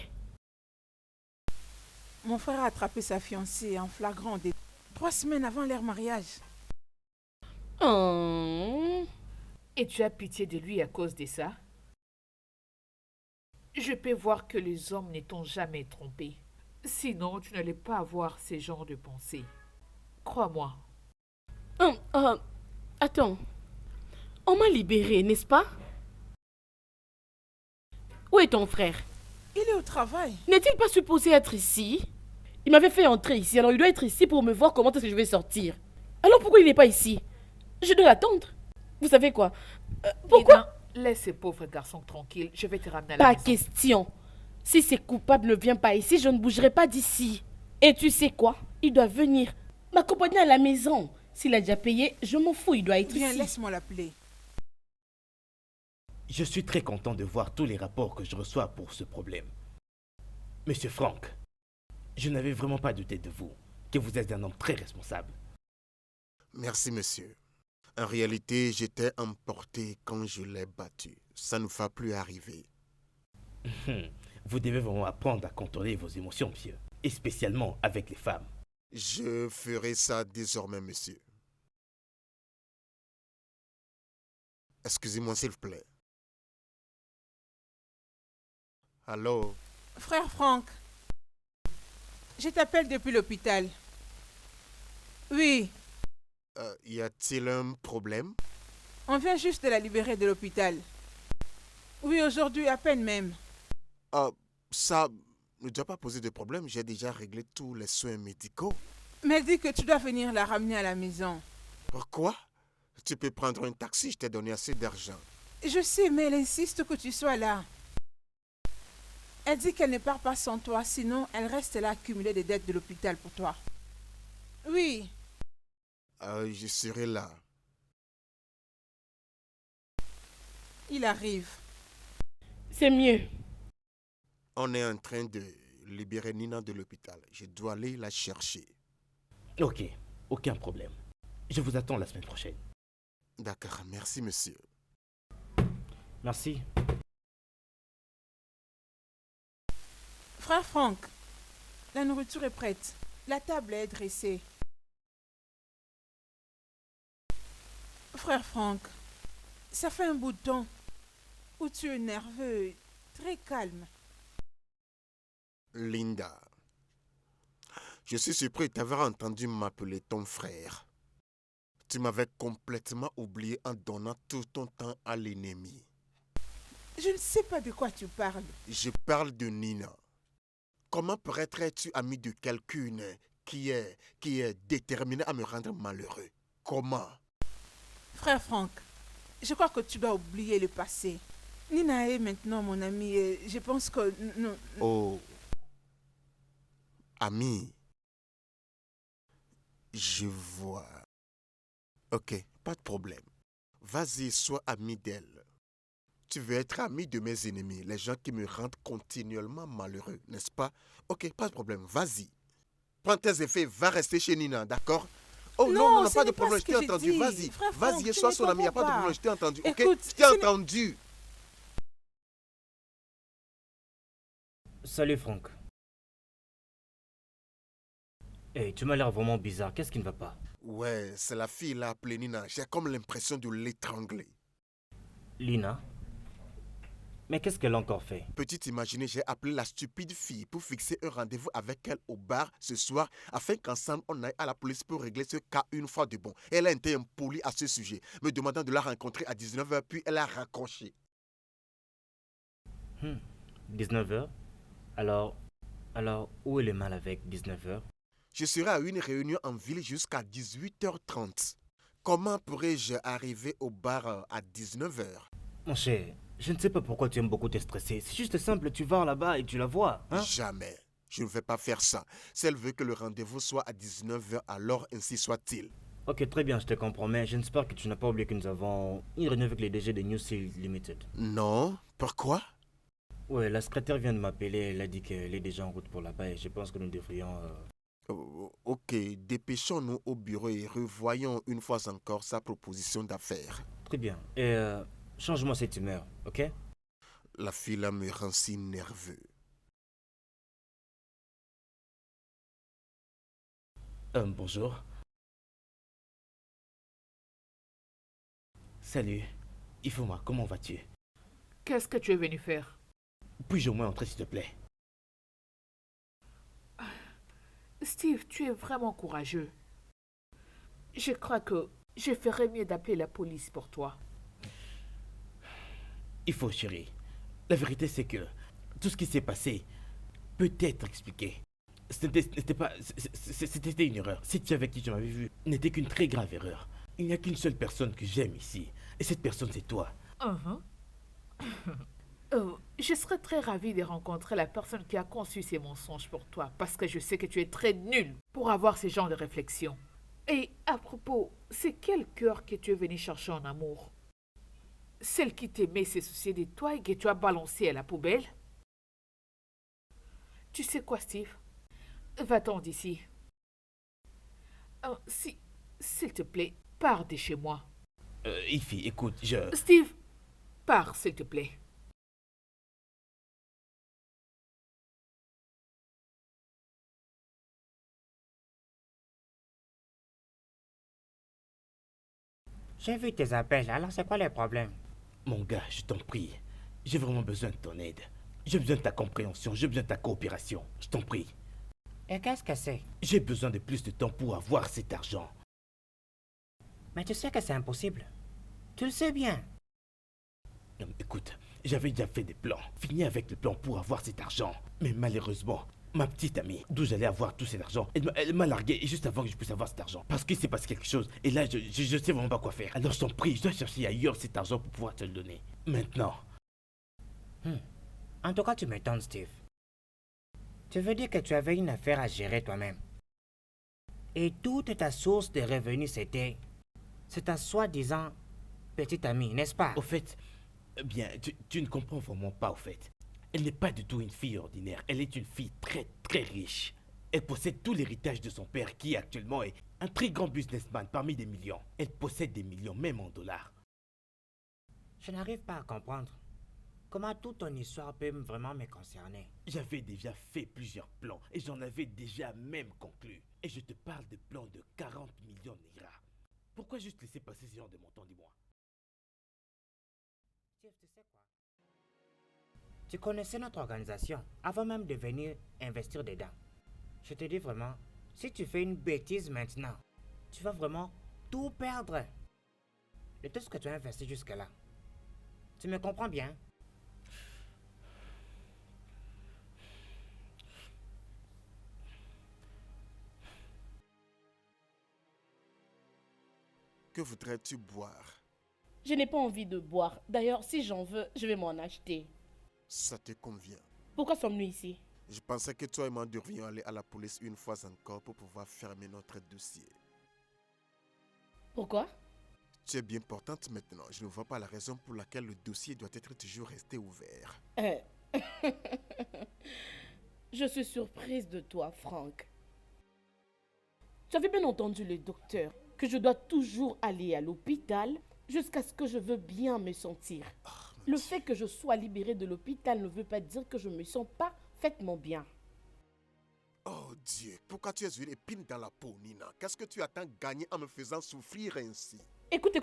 Mon frère a attrapé sa fiancée en flagrant délit 3 semaines avant leur mariage. Oh. Et tu as pitié de lui à cause de ça? Je peux voir que les hommes ne t'ont jamais trompé. Sinon, tu n'allais pas avoir ce genre de pensée. Crois-moi. Attends. On m'a libéré, n'est-ce pas? Où est ton frère? Il est au travail. N'est-il pas supposé être ici? Il m'avait fait entrer ici, alors il doit être ici pour me voir comment est-ce que je vais sortir. Alors pourquoi il n'est pas ici? Je dois l'attendre. Vous savez quoi? Pourquoi? Nina, laisse ce pauvre garçon tranquille. Je vais te ramener à la Pas maison. question. Si c'est coupable ne vient pas ici, je ne bougerai pas d'ici. Et tu sais quoi? Il doit venir m'accompagner à la maison. S'il a déjà payé, je m'en fous, il doit être Viens, ici. laisse-moi l'appeler. Je suis très content de voir tous les rapports que je reçois pour ce problème. Monsieur Franck, je n'avais vraiment pas douté de vous, que vous êtes un homme très responsable. Merci, monsieur. En réalité, j'étais emporté quand je l'ai battu. Ça ne va plus arriver. Vous devez vraiment apprendre à contrôler vos émotions, monsieur, et spécialement avec les femmes. Je ferai ça désormais, monsieur. Excusez-moi, s'il vous plaît. Allô? Frère Franck, je t'appelle depuis l'hôpital. Oui, Y a-t-il un problème? on vient juste de la libérer de l'hôpital. Oui, aujourd'hui, à peine même. Ah, ça ne doit pas poser de problème. J'ai déjà réglé tous les soins médicaux. Mais elle dit que tu dois venir la ramener à la maison. Pourquoi? Tu peux prendre un taxi, je t'ai donné assez d'argent. Je sais, mais elle insiste que tu sois là. Elle dit qu'elle ne part pas sans toi, sinon elle reste là à accumuler des dettes de l'hôpital pour toi. Oui, Je serai là. il arrive. C'est mieux. On est en train de libérer Nina de l'hôpital. Je dois aller la chercher. Ok, aucun problème. Je vous attends la semaine prochaine. D'accord, merci monsieur. Merci. Frère Franck, la nourriture est prête. La table est dressée. Frère Franck, ça fait un bout de temps où tu es nerveux, très calme. Linda, je suis surpris d'avoir entendu m'appeler ton frère. Tu m'avais complètement oublié en donnant tout ton temps à l'ennemi. Je ne sais pas de quoi tu parles. Je parle de Nina. Comment pourrais-tu ami de quelqu'un qui est déterminé à me rendre malheureux? Comment? Frère Franck, je crois que tu dois oublier le passé. Nina est maintenant mon amie et je pense que... Non, Oh, ami, je vois. Ok, pas de problème. Vas-y, sois ami d'elle. Tu veux être ami de mes ennemis, les gens qui me rendent continuellement malheureux, n'est-ce pas? Ok, pas de problème, vas-y. Prends tes effets, va rester chez Nina, d'accord? Oh non, ce pas de n'est problème, ce je que t'ai j'ai entendu, dit. vas-y. Frère Franck, Vas-y, tu sois ne son ami, il n'y a pas de comprends problème, je t'ai entendu, ok? Écoute, Je t'ai ce n'est- entendu. Salut Franck. Hey, tu m'as l'air vraiment bizarre. Qu'est-ce qui ne va pas? Ouais, c'est la fille là appelée Nina, j'ai comme l'impression de l'étrangler. Lina? Mais qu'est-ce qu'elle a encore fait? Peux-tu t'imaginer, j'ai appelé la stupide fille pour fixer un rendez-vous avec elle au bar ce soir afin qu'ensemble on aille à la police pour régler ce cas une fois de bon. Elle a été impolie à ce sujet, me demandant de la rencontrer à 19h, puis elle a raccroché. 19h? Alors, où est le mal avec 19h? Je serai à une réunion en ville jusqu'à 18h30. Comment pourrais-je arriver au bar à 19h? Mon cher, je ne sais pas pourquoi tu aimes beaucoup te stresser. C'est juste simple, tu vas là-bas et tu la vois, hein? Jamais. Je ne vais pas faire ça. Si elle veut que le rendez-vous soit à 19h, alors ainsi soit-il. Ok, très bien, je te comprends, mais j'espère que tu n'as pas oublié que nous avons une réunion avec les DG de New Seal Limited. Non? Pourquoi? Ouais, la secrétaire vient de m'appeler, elle a dit qu'elle est déjà en route pour là-bas et je pense que nous devrions... Ok, dépêchons-nous au bureau et revoyons une fois encore sa proposition d'affaires. Très bien. Et change-moi cette humeur, ok? La fille là me rend si nerveux. Bonjour. Salut. Ifoma, comment vas-tu? Qu'est-ce que tu es venu faire? Puis-je au moins entrer, s'il te plaît? Steve, tu es vraiment courageux. Je crois que je ferais mieux d'appeler la police pour toi. Il faut, chérie. La vérité, c'est que tout ce qui s'est passé peut être expliqué. C'était une erreur. Cette fille avec qui tu m'avais vu n'était qu'une très grave erreur. Il n'y a qu'une seule personne que j'aime ici. Et cette personne, c'est toi. Je serais très ravie de rencontrer la personne qui a conçu ces mensonges pour toi, parce que je sais que tu es très nul pour avoir ce genre de réflexion. Et à propos, c'est quel cœur que tu es venu chercher en amour? Celle qui t'aimait s'est souciée de toi et que tu as balancé à la poubelle? Tu sais quoi, Steve? Va-t'en d'ici. S'il te plaît, pars de chez moi. Ify, écoute, Steve, pars, s'il te plaît. J'ai vu tes appels, alors c'est quoi le problème? Mon gars, je t'en prie. J'ai vraiment besoin de ton aide. J'ai besoin de ta compréhension, j'ai besoin de ta coopération. Je t'en prie. Et qu'est-ce que c'est? J'ai besoin de plus de temps pour avoir cet argent. Mais tu sais que c'est impossible. Tu le sais bien. Écoute, J'avais déjà fait des plans, fini avec le plan pour avoir cet argent. Mais malheureusement, ma petite amie, d'où j'allais avoir tout cet argent, elle m'a largué juste avant que je puisse avoir cet argent. Parce qu'il s'est passé quelque chose. Et là, je sais vraiment pas quoi faire. Alors je t'en prie, je dois chercher ailleurs cet argent pour pouvoir te le donner. Maintenant. En tout cas, tu m'étonnes, Steve. Tu veux dire que tu avais une affaire à gérer toi-même. Et toute ta source de revenus, c'était ta soi-disant petite amie, n'est-ce pas? Au fait, bien, tu ne comprends vraiment pas, au fait. Elle n'est pas du tout une fille ordinaire. Elle est une fille très, très riche. Elle possède tout l'héritage de son père, qui actuellement est un très grand businessman parmi des millions. Elle possède des millions, même en dollars. Je n'arrive pas à comprendre. Comment toute ton histoire peut vraiment me concerner? J'avais déjà fait plusieurs plans et j'en avais déjà même conclu. Et je te parle de plans de 40 millions de Naira. Pourquoi juste laisser passer ce genre de montant, dis-moi? Steve, tu sais quoi? Tu connaissais notre organisation avant même de venir investir dedans. Je te dis vraiment, si tu fais une bêtise maintenant, tu vas vraiment tout perdre. De tout ce que tu as investi jusque-là. Tu me comprends bien? Que voudrais-tu boire? Je n'ai pas envie de boire. D'ailleurs, si j'en veux, je vais m'en acheter. Ça te convient. Pourquoi sommes-nous ici? Je pensais que toi et moi devrions aller à la police une fois encore pour pouvoir fermer notre dossier. Pourquoi? Tu es bien portante maintenant. Je ne vois pas la raison pour laquelle le dossier doit être toujours resté ouvert. Je suis surprise de toi, Frank. Tu avais bien entendu le docteur que je dois toujours aller à l'hôpital jusqu'à ce que je veux bien me sentir. Le fait que je sois libérée de l'hôpital ne veut pas dire que je me sens parfaitement bien. Oh Dieu, pourquoi tu es une épine dans la peau, Nina? Qu'est-ce que tu attends gagner en me faisant souffrir ainsi? Écoute.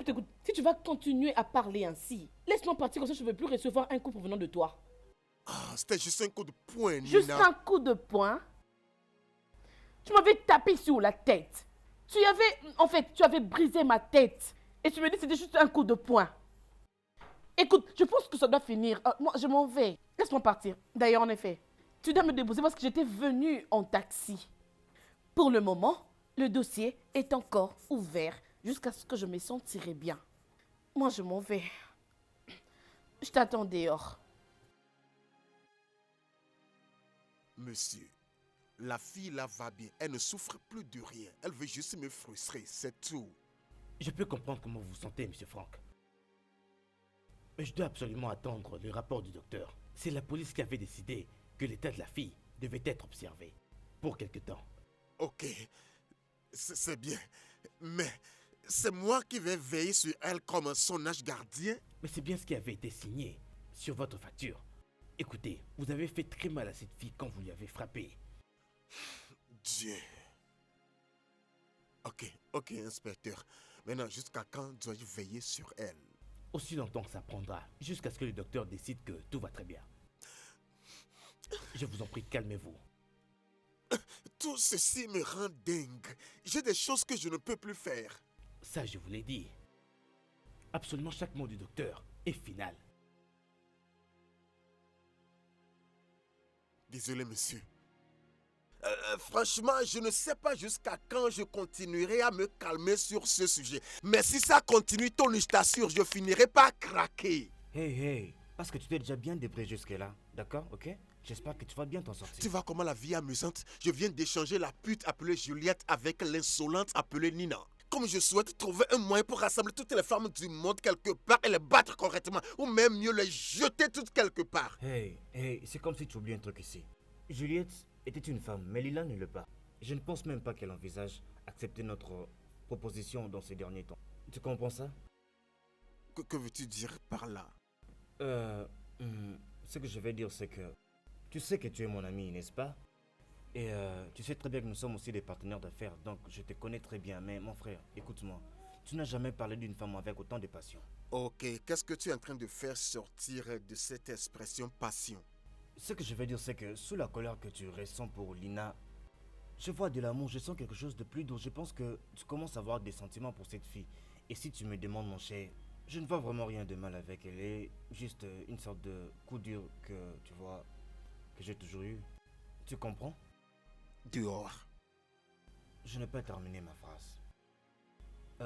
Si tu vas continuer à parler ainsi, laisse-moi partir comme ça je ne veux plus recevoir un coup provenant de toi. C'était juste un coup de poing, Nina. Juste un coup de poing? Tu m'avais tapé sur la tête. Tu avais brisé ma tête. Et tu me dis que c'était juste un coup de poing. Écoute, je pense que ça doit finir. Moi, je m'en vais. Laisse-moi partir. D'ailleurs, en effet, tu dois me déposer parce que j'étais venue en taxi. Pour le moment, le dossier est encore ouvert jusqu'à ce que je me sentirai bien. Moi, je m'en vais. Je t'attends dehors. Monsieur, la fille là va bien. Elle ne souffre plus de rien. Elle veut juste me frustrer, c'est tout. Je peux comprendre comment vous vous sentez, monsieur Frank. Mais je dois absolument attendre le rapport du docteur. C'est la police qui avait décidé que l'état de la fille devait être observé pour quelque temps. Ok, c'est bien. Mais c'est moi qui vais veiller sur elle comme son ange gardien. Mais c'est bien ce qui avait été signé sur votre facture. Écoutez, vous avez fait très mal à cette fille quand vous lui avez frappé. Dieu. Ok, inspecteur. Maintenant, jusqu'à quand dois-je veiller sur elle? Aussi longtemps que ça prendra, jusqu'à ce que le docteur décide que tout va très bien. Je vous en prie, calmez-vous. Tout ceci me rend dingue. J'ai des choses que je ne peux plus faire. Ça, je vous l'ai dit. Absolument chaque mot du docteur est final. Désolé, monsieur. Franchement, je ne sais pas jusqu'à quand je continuerai à me calmer sur ce sujet. Mais si ça continue, Tony, je t'assure, je finirai par craquer. Hey, parce que tu t'es déjà bien débrouillé jusque-là, d'accord, ok? J'espère que tu vas bien t'en sortir. Tu vois comment la vie est amusante? Je viens d'échanger la pute appelée Juliette avec l'insolente appelée Nina. Comme je souhaite trouver un moyen pour rassembler toutes les femmes du monde quelque part et les battre correctement, ou même mieux les jeter toutes quelque part. Hey, c'est comme si tu oublies un truc ici. Juliette était une femme, mais Lila ne l'est pas. Je ne pense même pas qu'elle envisage accepter notre proposition dans ces derniers temps. Tu comprends ça? Que veux-tu dire par là? Ce que je vais dire, c'est que tu sais que tu es mon ami, n'est-ce pas? Et tu sais très bien que nous sommes aussi des partenaires d'affaires, donc je te connais très bien. Mais mon frère, écoute-moi, tu n'as jamais parlé d'une femme avec autant de passion. Ok, qu'est-ce que tu es en train de faire sortir de cette expression passion? Ce que je veux dire, c'est que sous la colère que tu ressens pour Lina, je vois de l'amour, je sens quelque chose de plus doux. Je pense que tu commences à avoir des sentiments pour cette fille. Et si tu me demandes, mon cher, Je ne vois vraiment rien de mal avec elle. Elle est juste une sorte de coup dur que, tu vois, que j'ai toujours eu. Tu comprends? Dehors. Je ne peux terminer ma phrase.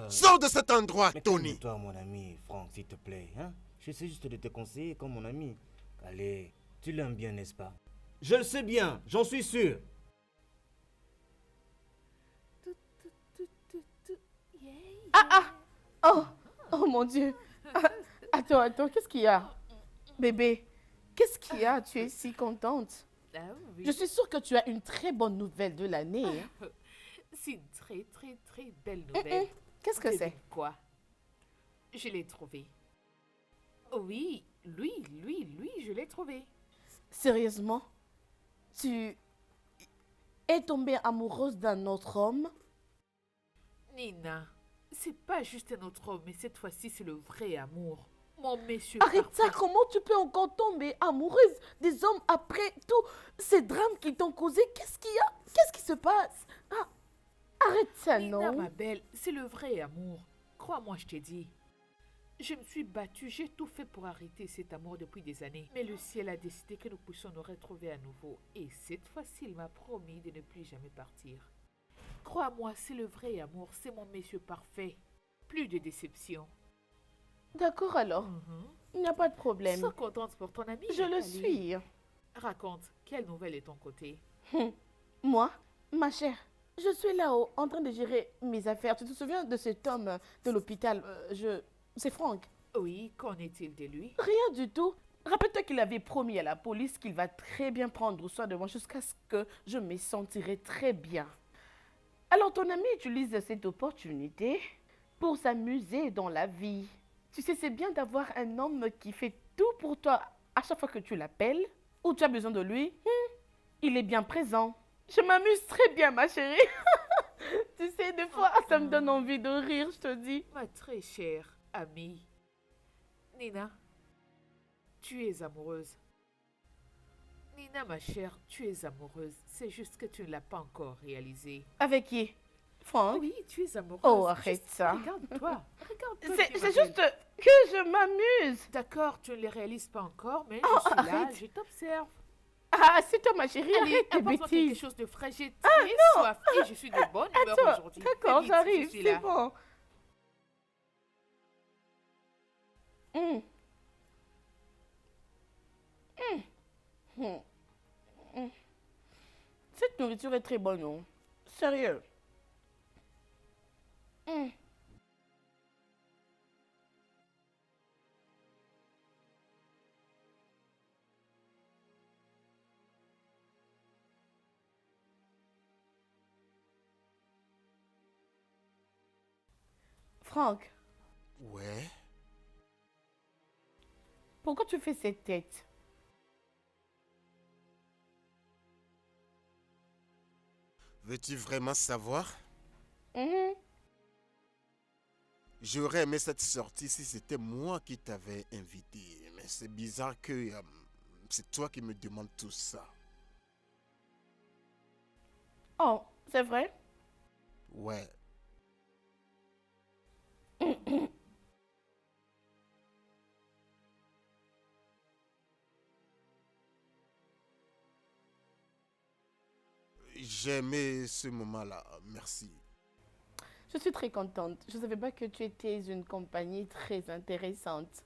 Sors de cet endroit, Mais Tony. calme-toi, mon ami, Franck, s'il te plaît. Hein? J'essaie juste de te conseiller comme mon ami. Allez, tu l'aimes bien, n'est-ce pas? Je le sais bien, j'en suis sûr. Oh, oh mon Dieu. Ah, attends, qu'est-ce qu'il y a? Bébé, qu'est-ce qu'il y a? Tu es si contente. Ah oui. Je suis sûre que tu as une très bonne nouvelle de l'année. Hein. C'est une très, très, très belle nouvelle. Qu'est-ce que c'est? Devine quoi? Je l'ai trouvé. Oui, lui, je l'ai trouvé. Sérieusement? Tu es tombée amoureuse d'un autre homme? Nina, c'est pas juste un autre homme, mais cette fois-ci, c'est le vrai amour. Mon monsieur Arrête ça, parfait. comment tu peux encore tomber amoureuse des hommes après tous ces drames qui t'ont causé? Qu'est-ce qu'il y a? Qu'est-ce qui se passe? Ah, arrête ça, Nina, non? ma belle, c'est le vrai amour. Crois-moi, je t'ai dit. Je me suis battue, j'ai tout fait pour arrêter cet amour depuis des années. Mais le ciel a décidé que nous puissions nous retrouver à nouveau. Et cette fois-ci, il m'a promis de ne plus jamais partir. Crois-moi, c'est le vrai amour, c'est mon monsieur parfait. Plus de déception. D'accord alors, il n'y a pas de problème. Sois contente pour ton ami. Je le Allez, suis. Raconte, quelle nouvelle est ton côté? Moi, ma chère, je suis là-haut en train de gérer mes affaires. Tu te souviens de cet homme de l'hôpital? C'est Franck. Oui, qu'en est-il de lui? Rien du tout. Rappelle-toi qu'il avait promis à la police qu'il va très bien prendre soin de moi jusqu'à ce que je me sentirai très bien. Alors ton ami utilise cette opportunité pour s'amuser dans la vie. Tu sais, c'est bien d'avoir un homme qui fait tout pour toi à chaque fois que tu l'appelles ou tu as besoin de lui. Il est bien présent. Je m'amuse très bien, ma chérie. Tu sais, des fois, ça me donne envie de rire, je te dis. Ma très chère amie. Nina, tu es amoureuse. Nina, ma chère, tu es amoureuse. C'est juste que tu ne l'as pas encore réalisé. Avec qui? Franck? Oui, tu es amoureuse. Oh, arrête Juste ça. Regarde-toi. Regarde-toi. C'est bien, ma juste belle. que je m'amuse. D'accord, tu ne les réalises pas encore, mais Oh, je suis là, arrête. je t'observe. Ah, c'est toi, ma chérie, Allez, arrête tes apporte-moi quelque bêtises. chose de frais. J'ai très soif et je suis de bonne humeur Attends, aujourd'hui. d'accord, Fais vite, j'arrive, je suis c'est là. bon. Hum. Hum. Hum. Cette nourriture est très bonne, non? Sérieux. Hum. Franck, Ouais. pourquoi tu fais cette tête? Veux-tu vraiment savoir? Mhm. J'aurais aimé cette sortie si c'était moi qui t'avais invité. Mais c'est bizarre que c'est toi qui me demandes tout ça. Oh, c'est vrai? Ouais. J'ai aimé ce moment-là. Merci. Je suis très contente. Je ne savais pas que tu étais une compagnie très intéressante.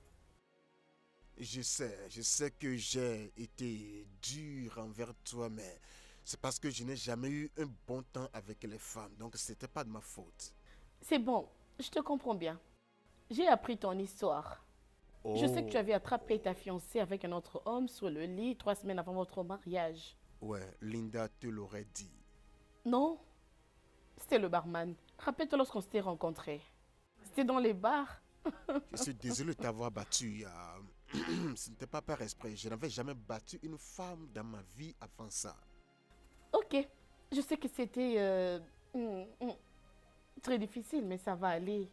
Je sais que j'ai été dur envers toi, mais c'est parce que je n'ai jamais eu un bon temps avec les femmes. Donc, c'était pas de ma faute. C'est bon, je te comprends bien. J'ai appris ton histoire. Je sais que tu avais attrapé ta fiancée avec un autre homme sur le lit 3 semaines avant votre mariage. Ouais, Linda te l'aurait dit. Non, c'était le barman. Rappelle-toi lorsqu'on s'était rencontrés. C'était dans les bars. Je suis désolé de t'avoir battu. Ce n'était pas par esprit. Je n'avais jamais battu une femme dans ma vie avant ça. Ok, je sais que c'était très difficile, mais ça va aller.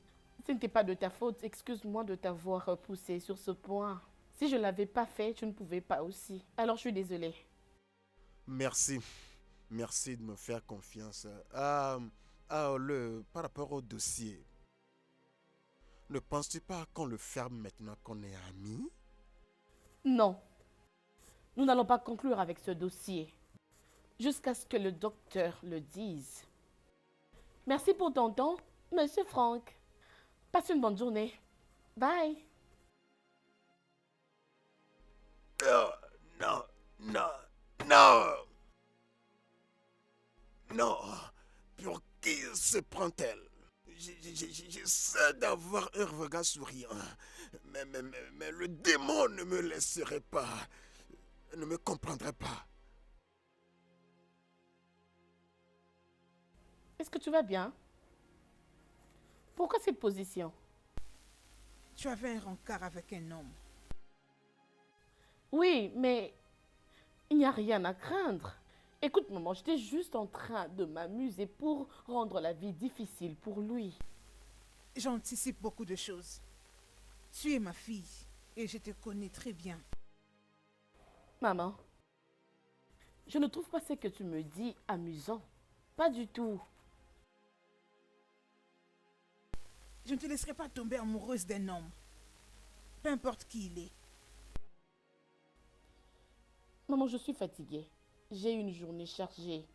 Ce n'était pas de ta faute. Excuse-moi de t'avoir poussé sur ce point. Si je ne l'avais pas fait, tu ne pouvais pas aussi. Alors je suis désolée. Merci. Merci de me faire confiance. Par rapport au dossier, Ne penses-tu pas qu'on le ferme maintenant qu'on est amis? Non, nous n'allons pas conclure avec ce dossier jusqu'à ce que le docteur le dise. Merci pour ton temps, Monsieur Frank. Passe une bonne journée. Bye. Oh, non, non, non. Non. Pour qui se prend-elle? J'essaie d'avoir un regard souriant. Mais le démon ne me laisserait pas. Ne me comprendrait pas. Est-ce que tu vas bien? Pourquoi cette position? Tu avais un rencard avec un homme. Oui, mais il n'y a rien à craindre. Écoute, maman, j'étais juste en train de m'amuser pour rendre la vie difficile pour lui. J'anticipe beaucoup de choses. Tu es ma fille et je te connais très bien. Maman, je ne trouve pas ce que tu me dis amusant. Pas du tout. Je ne te laisserai pas tomber amoureuse d'un homme. Peu importe qui il est. Maman, je suis fatiguée. J'ai une journée chargée.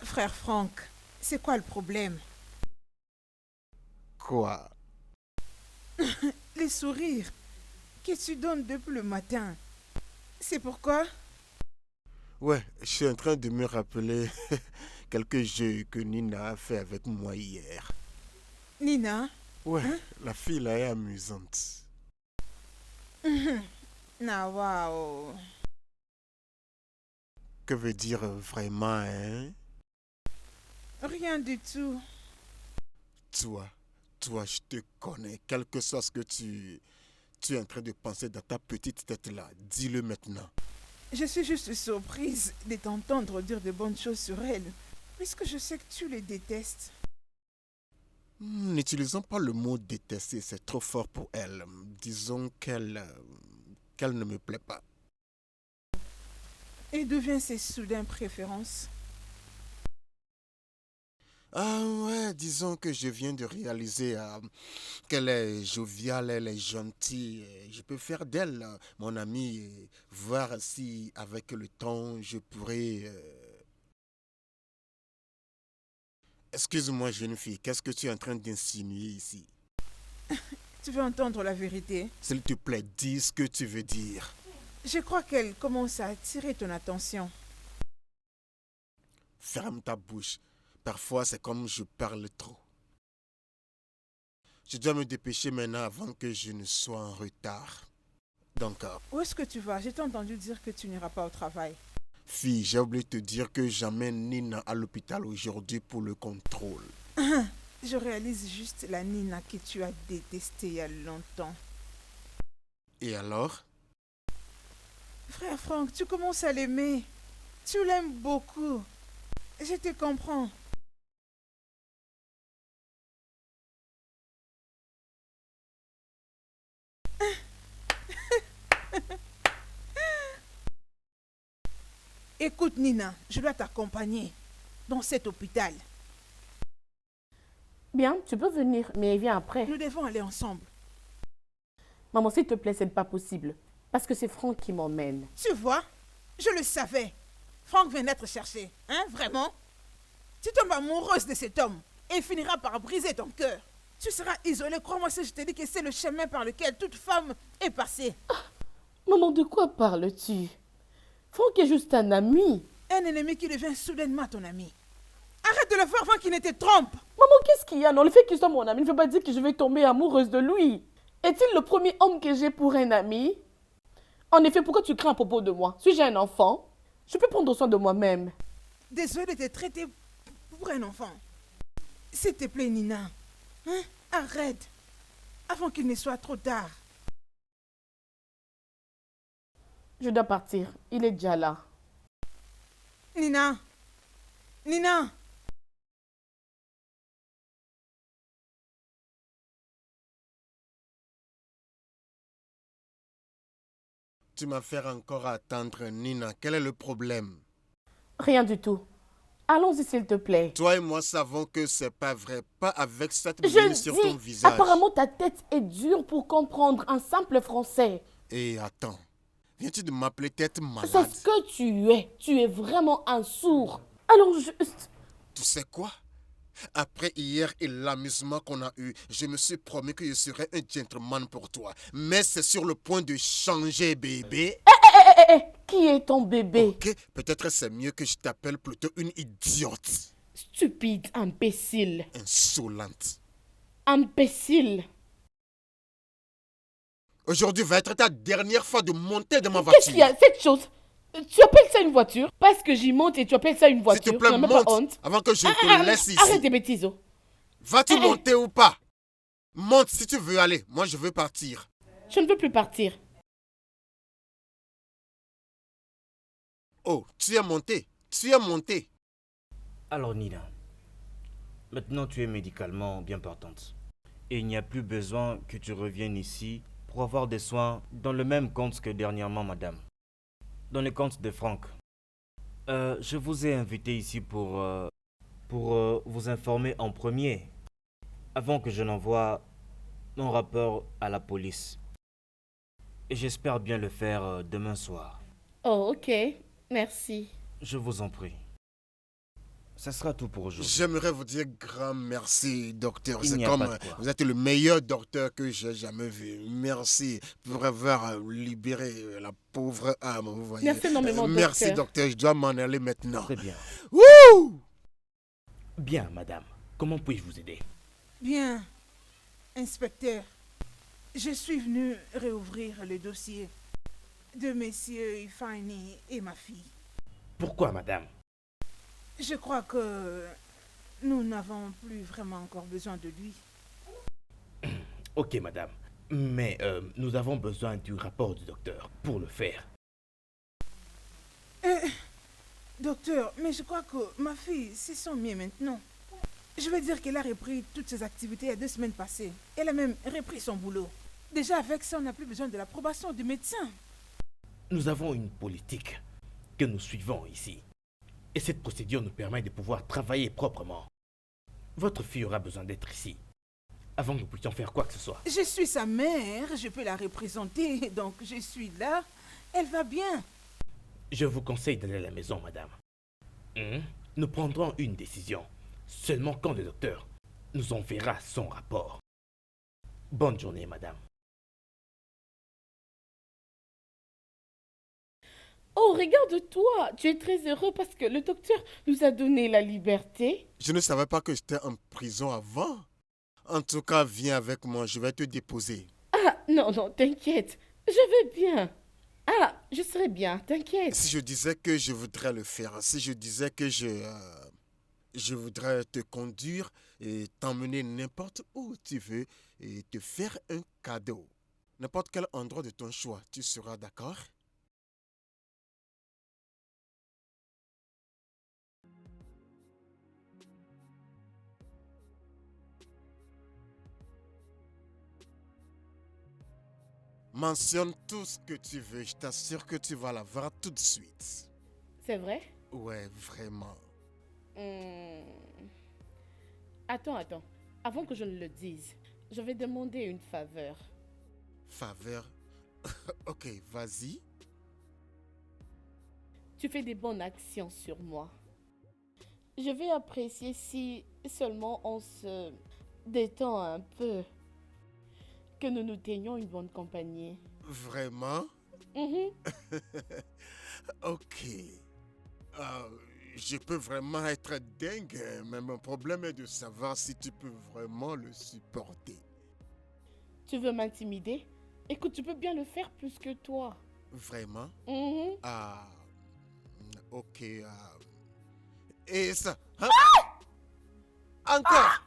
Frère Franck, c'est quoi le problème? Quoi? Les sourires que tu donnes depuis le matin. C'est pourquoi? Ouais, je suis en train de me rappeler quelques jeux que Nina a fait avec moi hier. Nina? Ouais, la fille là est amusante. Ah, waouh. Que veut dire vraiment, hein? Rien du tout. Toi, je te connais. Quel que soit ce que tu es en train de penser dans ta petite tête là, dis-le maintenant. Je suis juste surprise de t'entendre dire de bonnes choses sur elle, puisque je sais que tu les détestes. N'utilisons pas le mot détester, c'est trop fort pour elle. Disons qu'elle ne me plaît pas. Et d'où viennent ces soudaines préférences? Ah ouais, disons que je viens de réaliser qu'elle est joviale, elle est gentille. Et je peux faire d'elle mon amie et voir si avec le temps je pourrais... Excuse-moi jeune fille, qu'est-ce que tu es en train d'insinuer ici? Tu veux entendre la vérité? S'il te plaît, dis ce que tu veux dire. Je crois qu'elle commence à attirer ton attention. Ferme ta bouche. Parfois, c'est comme je parle trop. Je dois me dépêcher maintenant avant que je ne sois en retard. Donc, Où est-ce que tu vas? J'ai entendu dire que tu n'iras pas au travail. fille, j'ai oublié de te dire que j'amène Nina à l'hôpital aujourd'hui pour le contrôle. Je réalise juste la Nina que tu as détestée il y a longtemps. Et alors? Frère Franck, tu commences à l'aimer. Tu l'aimes beaucoup. Je te comprends. Écoute Nina, je dois t'accompagner dans cet hôpital. Bien, tu peux venir, mais viens après. Nous devons aller ensemble. Maman, s'il te plaît, c'est pas possible. Parce que c'est Franck qui m'emmène. Tu vois, je le savais. Franck vient d'être cherché. Hein, vraiment? Tu tombes amoureuse de cet homme et il finira par briser ton cœur. Tu seras isolée, crois-moi si je te dis que c'est le chemin par lequel toute femme est passée. Maman, de quoi parles-tu? Franck est juste un ami. Un ennemi qui devient soudainement ton ami. Arrête de le voir avant qu'il ne te trompe. Maman, qu'est-ce qu'il y a? Non, le fait qu'il soit mon ami ne veut pas dire que je vais tomber amoureuse de lui. Est-il le premier homme que j'ai pour un ami? En effet, pourquoi tu crains à propos de moi? Suis-je un enfant? Je peux prendre soin de moi-même. désolée de te traiter pour un enfant. S'il te plaît, Nina. Hein? Arrête. Avant qu'il ne soit trop tard. Je dois partir. Il est déjà là. Nina. Nina. Tu m'as fait encore attendre, Nina. Quel est le problème? Rien du tout. Allons-y, s'il te plaît. Toi et moi savons que c'est pas vrai. Pas avec cette Je mine sur ton dis, visage. apparemment ta tête est dure pour comprendre un simple français. Et attends. Viens-tu de m'appeler tête malade? C'est ce que tu es. Tu es vraiment un sourd. Alors juste... Tu sais quoi? Après hier et l'amusement qu'on a eu, je me suis promis que je serais un gentleman pour toi. Mais c'est sur le point de changer, bébé. Qui est ton bébé? Ok, peut-être c'est mieux que je t'appelle plutôt une idiote. Stupide, imbécile. Insolente. Imbécile. Aujourd'hui va être ta dernière fois de monter dans ma Qu'est-ce qu'il y voiture. a? Cette chose, tu appelles ça une voiture? Parce que j'y monte et tu appelles ça une S'il voiture. te plaît, Tu n'as même pas monte honte. avant que je te laisse ici. Arrête tes bêtises. Oh. Vas-tu monter ou pas? Monte si tu veux aller. Moi, je veux partir. Je ne veux plus partir. Oh, tu es monté. Tu es monté. Alors Nina, maintenant tu es médicalement bien portante. Et il n'y a plus besoin que tu reviennes ici pour avoir des soins dans le même compte que dernièrement, madame. Dans le compte de Franck. Je vous ai invité ici pour vous informer en premier, avant que je n'envoie mon rapport à la police. Et j'espère bien le faire demain soir. Oh, ok. Merci. Je vous en prie. Ça sera tout pour aujourd'hui. J'aimerais vous dire grand merci, docteur. Il C'est n'y a comme pas de quoi. vous êtes le meilleur docteur que j'ai jamais vu. Merci pour avoir libéré la pauvre âme, vous voyez. Merci énormément, Merci, docteur. docteur. Je dois m'en aller maintenant. Très bien. Wouh! Bien, madame. Comment puis-je vous aider? Bien. Inspecteur, je suis venu réouvrir le dossier de messieurs Ifani et ma fille. Pourquoi, madame? Je crois que nous n'avons plus vraiment encore besoin de lui. Ok, madame. Mais nous avons besoin du rapport du docteur pour le faire. Docteur, mais je crois que ma fille, c'est son mieux maintenant. Je veux dire qu'elle a repris toutes ses activités il y a 2 semaines passées. Elle a même repris son boulot. Déjà avec ça, on n'a plus besoin de l'approbation du médecin. Nous avons une politique que nous suivons ici. Et cette procédure nous permet de pouvoir travailler proprement. Votre fille aura besoin d'être ici, avant que nous puissions faire quoi que ce soit. Je suis sa mère, je peux la représenter, donc je suis là. Elle va bien. Je vous conseille d'aller à la maison, madame. Nous prendrons une décision seulement quand le docteur nous enverra son rapport. Bonne journée, madame. Oh, regarde-toi. Tu es très heureux parce que le docteur nous a donné la liberté. Je ne savais pas que j'étais en prison avant. En tout cas, viens avec moi, je vais te déposer. Ah, non, non, t'inquiète. Je vais bien. Ah, je serai bien, t'inquiète. Si je disais que je voudrais le faire, si je disais que je voudrais te conduire et t'emmener n'importe où tu veux et te faire un cadeau, n'importe quel endroit de ton choix, tu seras d'accord? Mentionne tout ce que tu veux, je t'assure que tu vas l'avoir tout de suite. C'est vrai? Ouais, vraiment. Attends. Avant que je ne le dise, je vais demander une faveur. Faveur? Ok, vas-y. Tu fais des bonnes actions sur moi. Je vais apprécier si seulement on se détend un peu. Que nous nous tenions une bonne compagnie. Vraiment? Mhm. Ok. Je peux vraiment être dingue, mais mon problème est de savoir si tu peux vraiment le supporter. Tu veux m'intimider? Écoute, tu peux bien le faire plus que toi. Vraiment? Mhm. Ah, ok. Et ça, hein? Encore.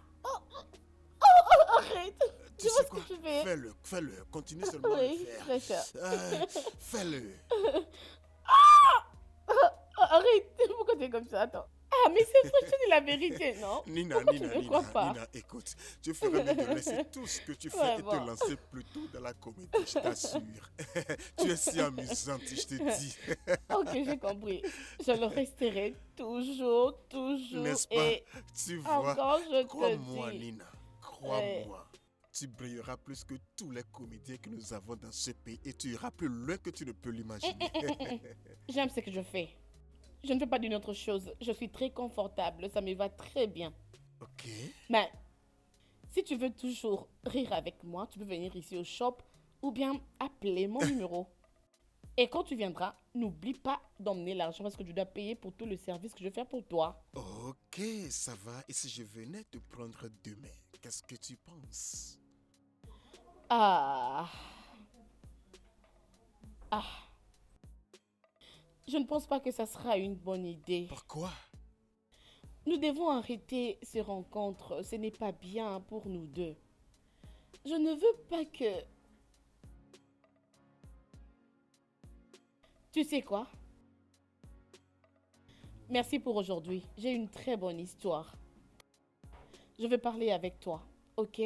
Arrête. Tu Je vois sais ce quoi? que tu fais. Fais-le. Continue seulement à le Oui, faire. d'accord. Fais-le. Arrête. Pourquoi t'es comme ça? Attends. Ah, mais c'est vrai, je dis la vérité, non? Pourquoi tu ne me crois pas? Nina, écoute, tu ferais mieux de laisser tout ce que tu fais Ouais, et te bon. lancer plutôt dans la comédie, je t'assure. Tu es si amusante, je te dis. Ok, j'ai compris. Je le resterai toujours, N'est-ce pas? et Tu vois, encore je te crois-moi, dis. Nina, crois-moi. Tu brilleras plus que tous les comédiens que nous avons dans ce pays et tu iras plus loin que tu ne peux l'imaginer. J'aime ce que je fais. Je ne fais pas d'une autre chose. Je suis très confortable, ça me va très bien. Ok? Mais si tu veux toujours rire avec moi, tu peux venir ici au shop ou bien appeler mon numéro. Et quand tu viendras, n'oublie pas d'emmener l'argent parce que tu dois payer pour tout le service que je fais pour toi. Ok, ça va. Et si je venais te prendre demain, qu'est-ce que tu penses? Ah. Je ne pense pas que ça sera une bonne idée. Pourquoi? Nous devons arrêter ces rencontres. Ce n'est pas bien pour nous deux. Je ne veux pas que... Tu sais quoi? Merci pour aujourd'hui. J'ai une très bonne histoire. Je vais parler avec toi, ok?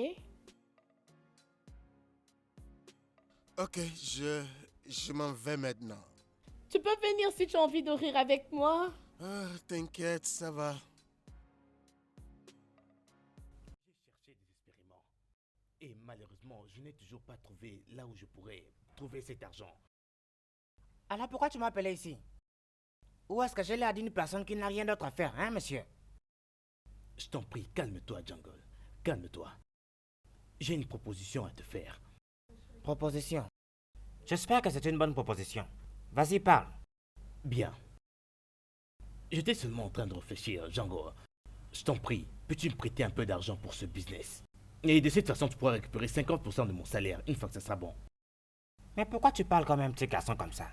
Ok, je m'en vais maintenant. Tu peux venir si tu as envie de rire avec moi? Ah, t'inquiète, ça va. J'ai cherché désespérément. Et malheureusement, je n'ai toujours pas trouvé là où je pourrais trouver cet argent. Alors pourquoi tu m'as appelé ici? Ou est-ce que j'ai l'air d'une personne qui n'a rien d'autre à faire, hein, monsieur? Je t'en prie, calme-toi, Jungle. Calme-toi. J'ai une proposition à te faire. Proposition. J'espère que c'est une bonne proposition. Vas-y, parle. Bien. J'étais seulement en train de réfléchir, Django. Je t'en prie, peux-tu me prêter un peu d'argent pour ce business? Et de cette façon, tu pourras récupérer 50% de mon salaire une fois que ça sera bon. Mais pourquoi tu parles comme un petit garçon comme ça?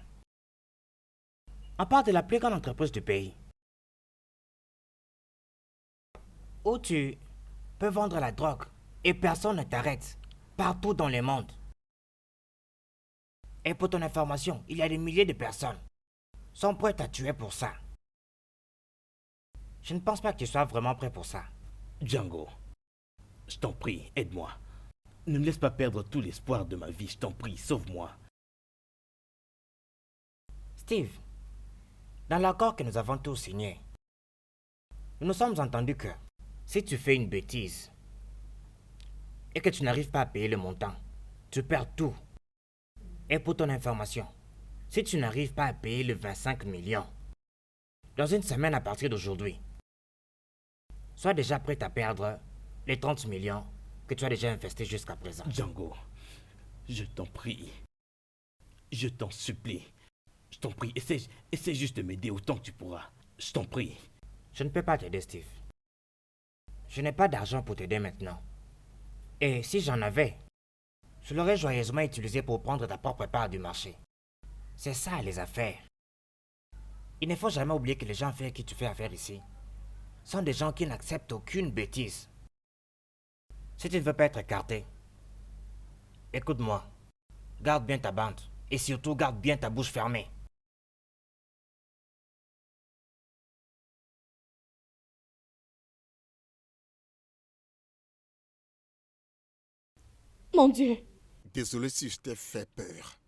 On parle de la plus grande entreprise du pays. Où tu peux vendre la drogue et personne ne t'arrête. Partout dans le monde. Et pour ton information, il y a des milliers de personnes sont prêtes à tuer pour ça. Je ne pense pas que tu sois vraiment prêt pour ça. Django, je t'en prie, aide-moi. Ne me laisse pas perdre tout l'espoir de ma vie, je t'en prie, sauve-moi. Steve, dans l'accord que nous avons tous signé, nous nous sommes entendus que si tu fais une bêtise et que tu n'arrives pas à payer le montant, tu perds tout. Et pour ton information, si tu n'arrives pas à payer le 25 millions, dans une semaine à partir d'aujourd'hui, sois déjà prêt à perdre les 30 millions que tu as déjà investis jusqu'à présent. Django, je t'en prie. Je t'en supplie. Je t'en prie, essaie juste de m'aider autant que tu pourras. Je t'en prie. Je ne peux pas t'aider, Steve. Je n'ai pas d'argent pour t'aider maintenant. Et si j'en avais, je l'aurais joyeusement utilisé pour prendre ta propre part du marché. C'est ça, les affaires. Il ne faut jamais oublier que les gens avec qui tu fais affaire ici sont des gens qui n'acceptent aucune bêtise. Si tu ne veux pas être écarté, écoute-moi. Garde bien ta bande et surtout garde bien ta bouche fermée. Mon Dieu. Désolé si je t'ai fait peur.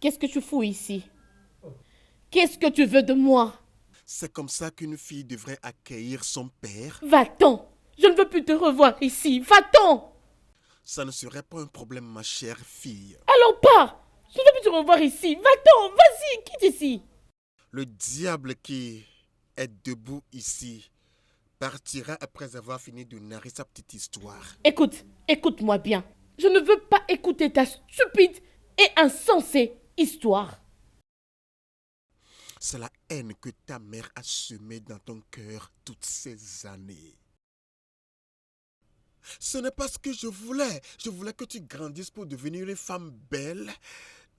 Qu'est-ce que tu fous ici? Qu'est-ce que tu veux de moi? C'est comme ça qu'une fille devrait accueillir son père. Va-t'en! Je ne veux plus te revoir ici. Va-t'en! Ça ne serait pas un problème, ma chère fille. Alors pars! Je ne veux plus te revoir ici. Va-t'en! Vas-y, quitte ici. Le diable qui est debout ici partira après avoir fini de narrer sa petite histoire. Écoute-moi bien. Je ne veux pas écouter ta stupide et insensée histoire. C'est la haine que ta mère a semée dans ton cœur toutes ces années. Ce n'est pas ce que je voulais. Je voulais que tu grandisses pour devenir une femme belle,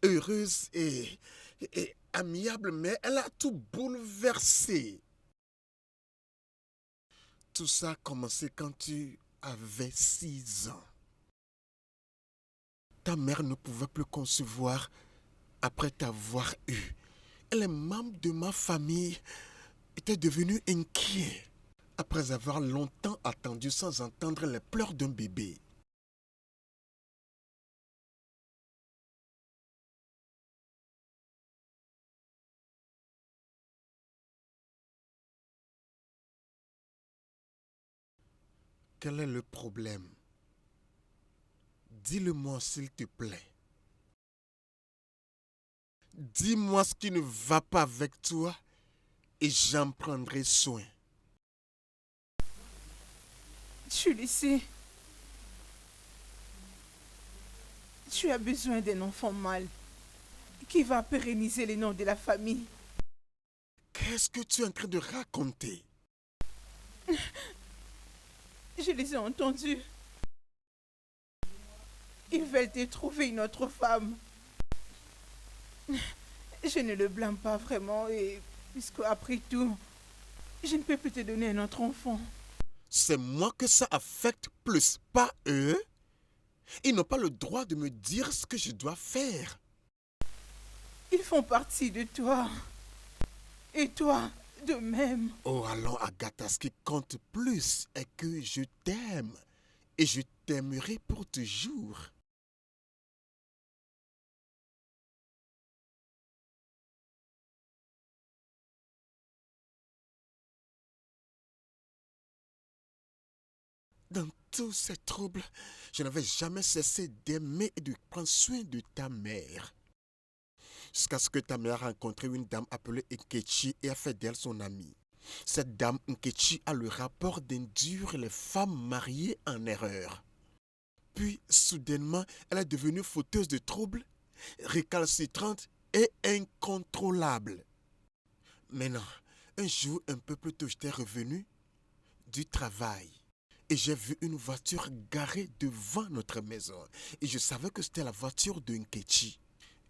heureuse et et amiable, mais elle a tout bouleversé. Tout ça a commencé quand tu avais 6 ans. Ta mère ne pouvait plus concevoir après t'avoir eu. Et les membres de ma famille étaient devenus inquiets après avoir longtemps attendu sans entendre les pleurs d'un bébé. Quel est le problème? Dis-le-moi s'il te plaît. Dis-moi ce qui ne va pas avec toi et j'en prendrai soin. Julie, tu as besoin d'un enfant mâle qui va pérenniser les noms de la famille. Qu'est-ce que tu es en train de raconter? Je les ai entendus. Ils veulent te trouver une autre femme. Je ne le blâme pas vraiment et puisque après tout, je ne peux plus te donner un autre enfant. C'est moi que ça affecte plus, pas eux. Ils n'ont pas le droit de me dire ce que je dois faire. Ils font partie de toi. Et toi, de même. Oh, allons, Agatha, ce qui compte plus est que je t'aime. Et je t'aimerai pour toujours. Dans tous ces troubles, je n'avais jamais cessé d'aimer et de prendre soin de ta mère. Jusqu'à ce que ta mère a rencontré une dame appelée Nkechi et a fait d'elle son amie. Cette dame Nkechi a le rapport d'induire les femmes mariées en erreur. Puis, soudainement, elle est devenue fauteuse de troubles, récalcitrante et incontrôlable. Maintenant, un jour un peu plus tôt, j'étais revenu du travail. Et j'ai vu une voiture garée devant notre maison. Et je savais que c'était la voiture de Nkechi.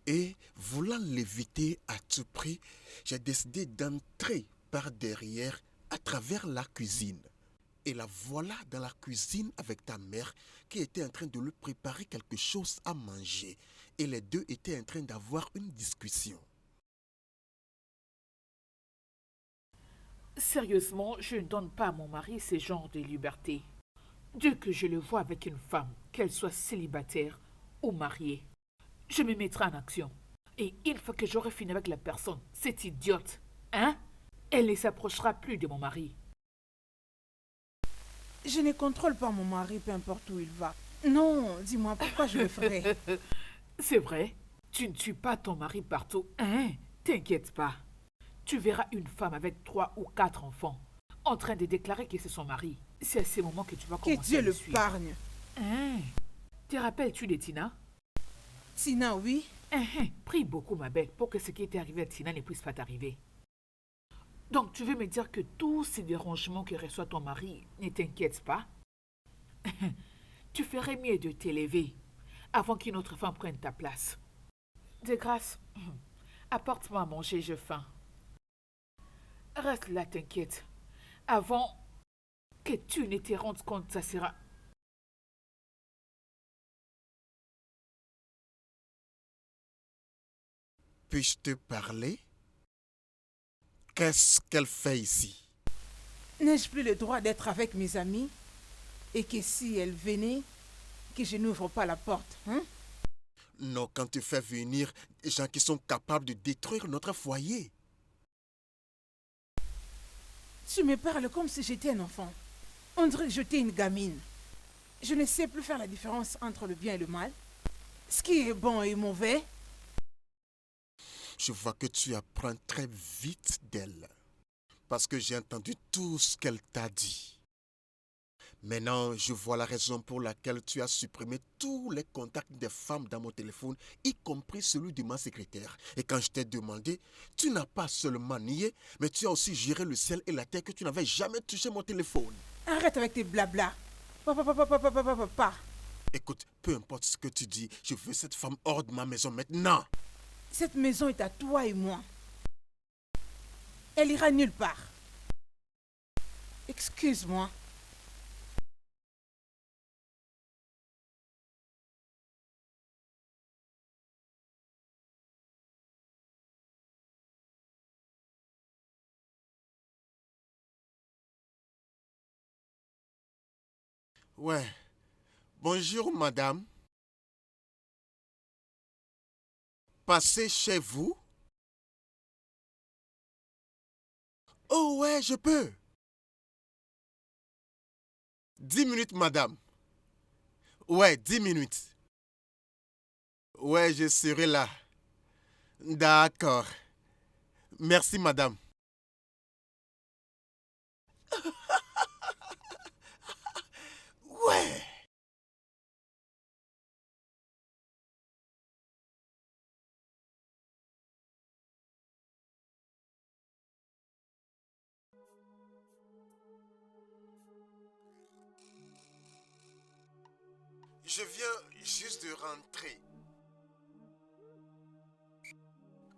Et voulant l'éviter à tout prix, j'ai décidé d'entrer par derrière à travers la cuisine. Et la voilà dans la cuisine avec ta mère qui était en train de lui préparer quelque chose à manger. Et les deux étaient en train d'avoir une discussion. Sérieusement, je ne donne pas à mon mari ce genre de liberté. Dès que je le vois avec une femme, qu'elle soit célibataire ou mariée, je me mettrai en action. Et une fois que j'aurai fini avec la personne, cette idiote, elle ne s'approchera plus de mon mari. Je ne contrôle pas mon mari, peu importe où il va. Non, dis-moi, pourquoi je le ferais? C'est vrai, tu ne tues pas ton mari partout, T'inquiète pas. Tu verras une femme avec 3 ou 4 enfants en train de déclarer que c'est son mari. C'est à ce moment que tu vas commencer Que Dieu à le le suivre. pargne. Te rappelles-tu de Tina? Tina, oui. Prie beaucoup, ma belle, pour que ce qui était arrivé à Tina ne puisse pas t'arriver. Donc, tu veux me dire que tous ces dérangements que reçoit ton mari ne t'inquiètent pas? Tu ferais mieux de t'élever avant qu'une autre femme prenne ta place. De grâce, apporte-moi à manger, j'ai faim. Reste là, t'inquiète. Avant que tu ne te rendes compte, ça sera... Puis-je te parler? Qu'est-ce qu'elle fait ici? N'ai-je plus le droit d'être avec mes amis? Et que si elle venait, que je n'ouvre pas la porte, Non, quand tu fais venir des gens qui sont capables de détruire notre foyer. Tu me parles comme si j'étais un enfant. On dirait que j'étais une gamine. Je ne sais plus faire la différence entre le bien et le mal. Ce qui est bon et mauvais. Je vois que tu apprends très vite d'elle. Parce que j'ai entendu tout ce qu'elle t'a dit. Maintenant, je vois la raison pour laquelle tu as supprimé tous les contacts des femmes dans mon téléphone, y compris celui de ma secrétaire. Et quand je t'ai demandé, tu n'as pas seulement nié, mais tu as aussi géré le ciel et la terre que tu n'avais jamais touché mon téléphone. Arrête avec tes blabla. Papa. Écoute, peu importe ce que tu dis, je veux cette femme hors de ma maison maintenant. Cette maison est à toi et moi. Elle ira nulle part. Excuse-moi. Ouais. Bonjour, madame. Passez chez vous? Oh ouais, je peux. 10 minutes, madame. Ouais, 10 minutes. Ouais, je serai là. D'accord. Merci, madame. Ouais. Je viens juste de rentrer.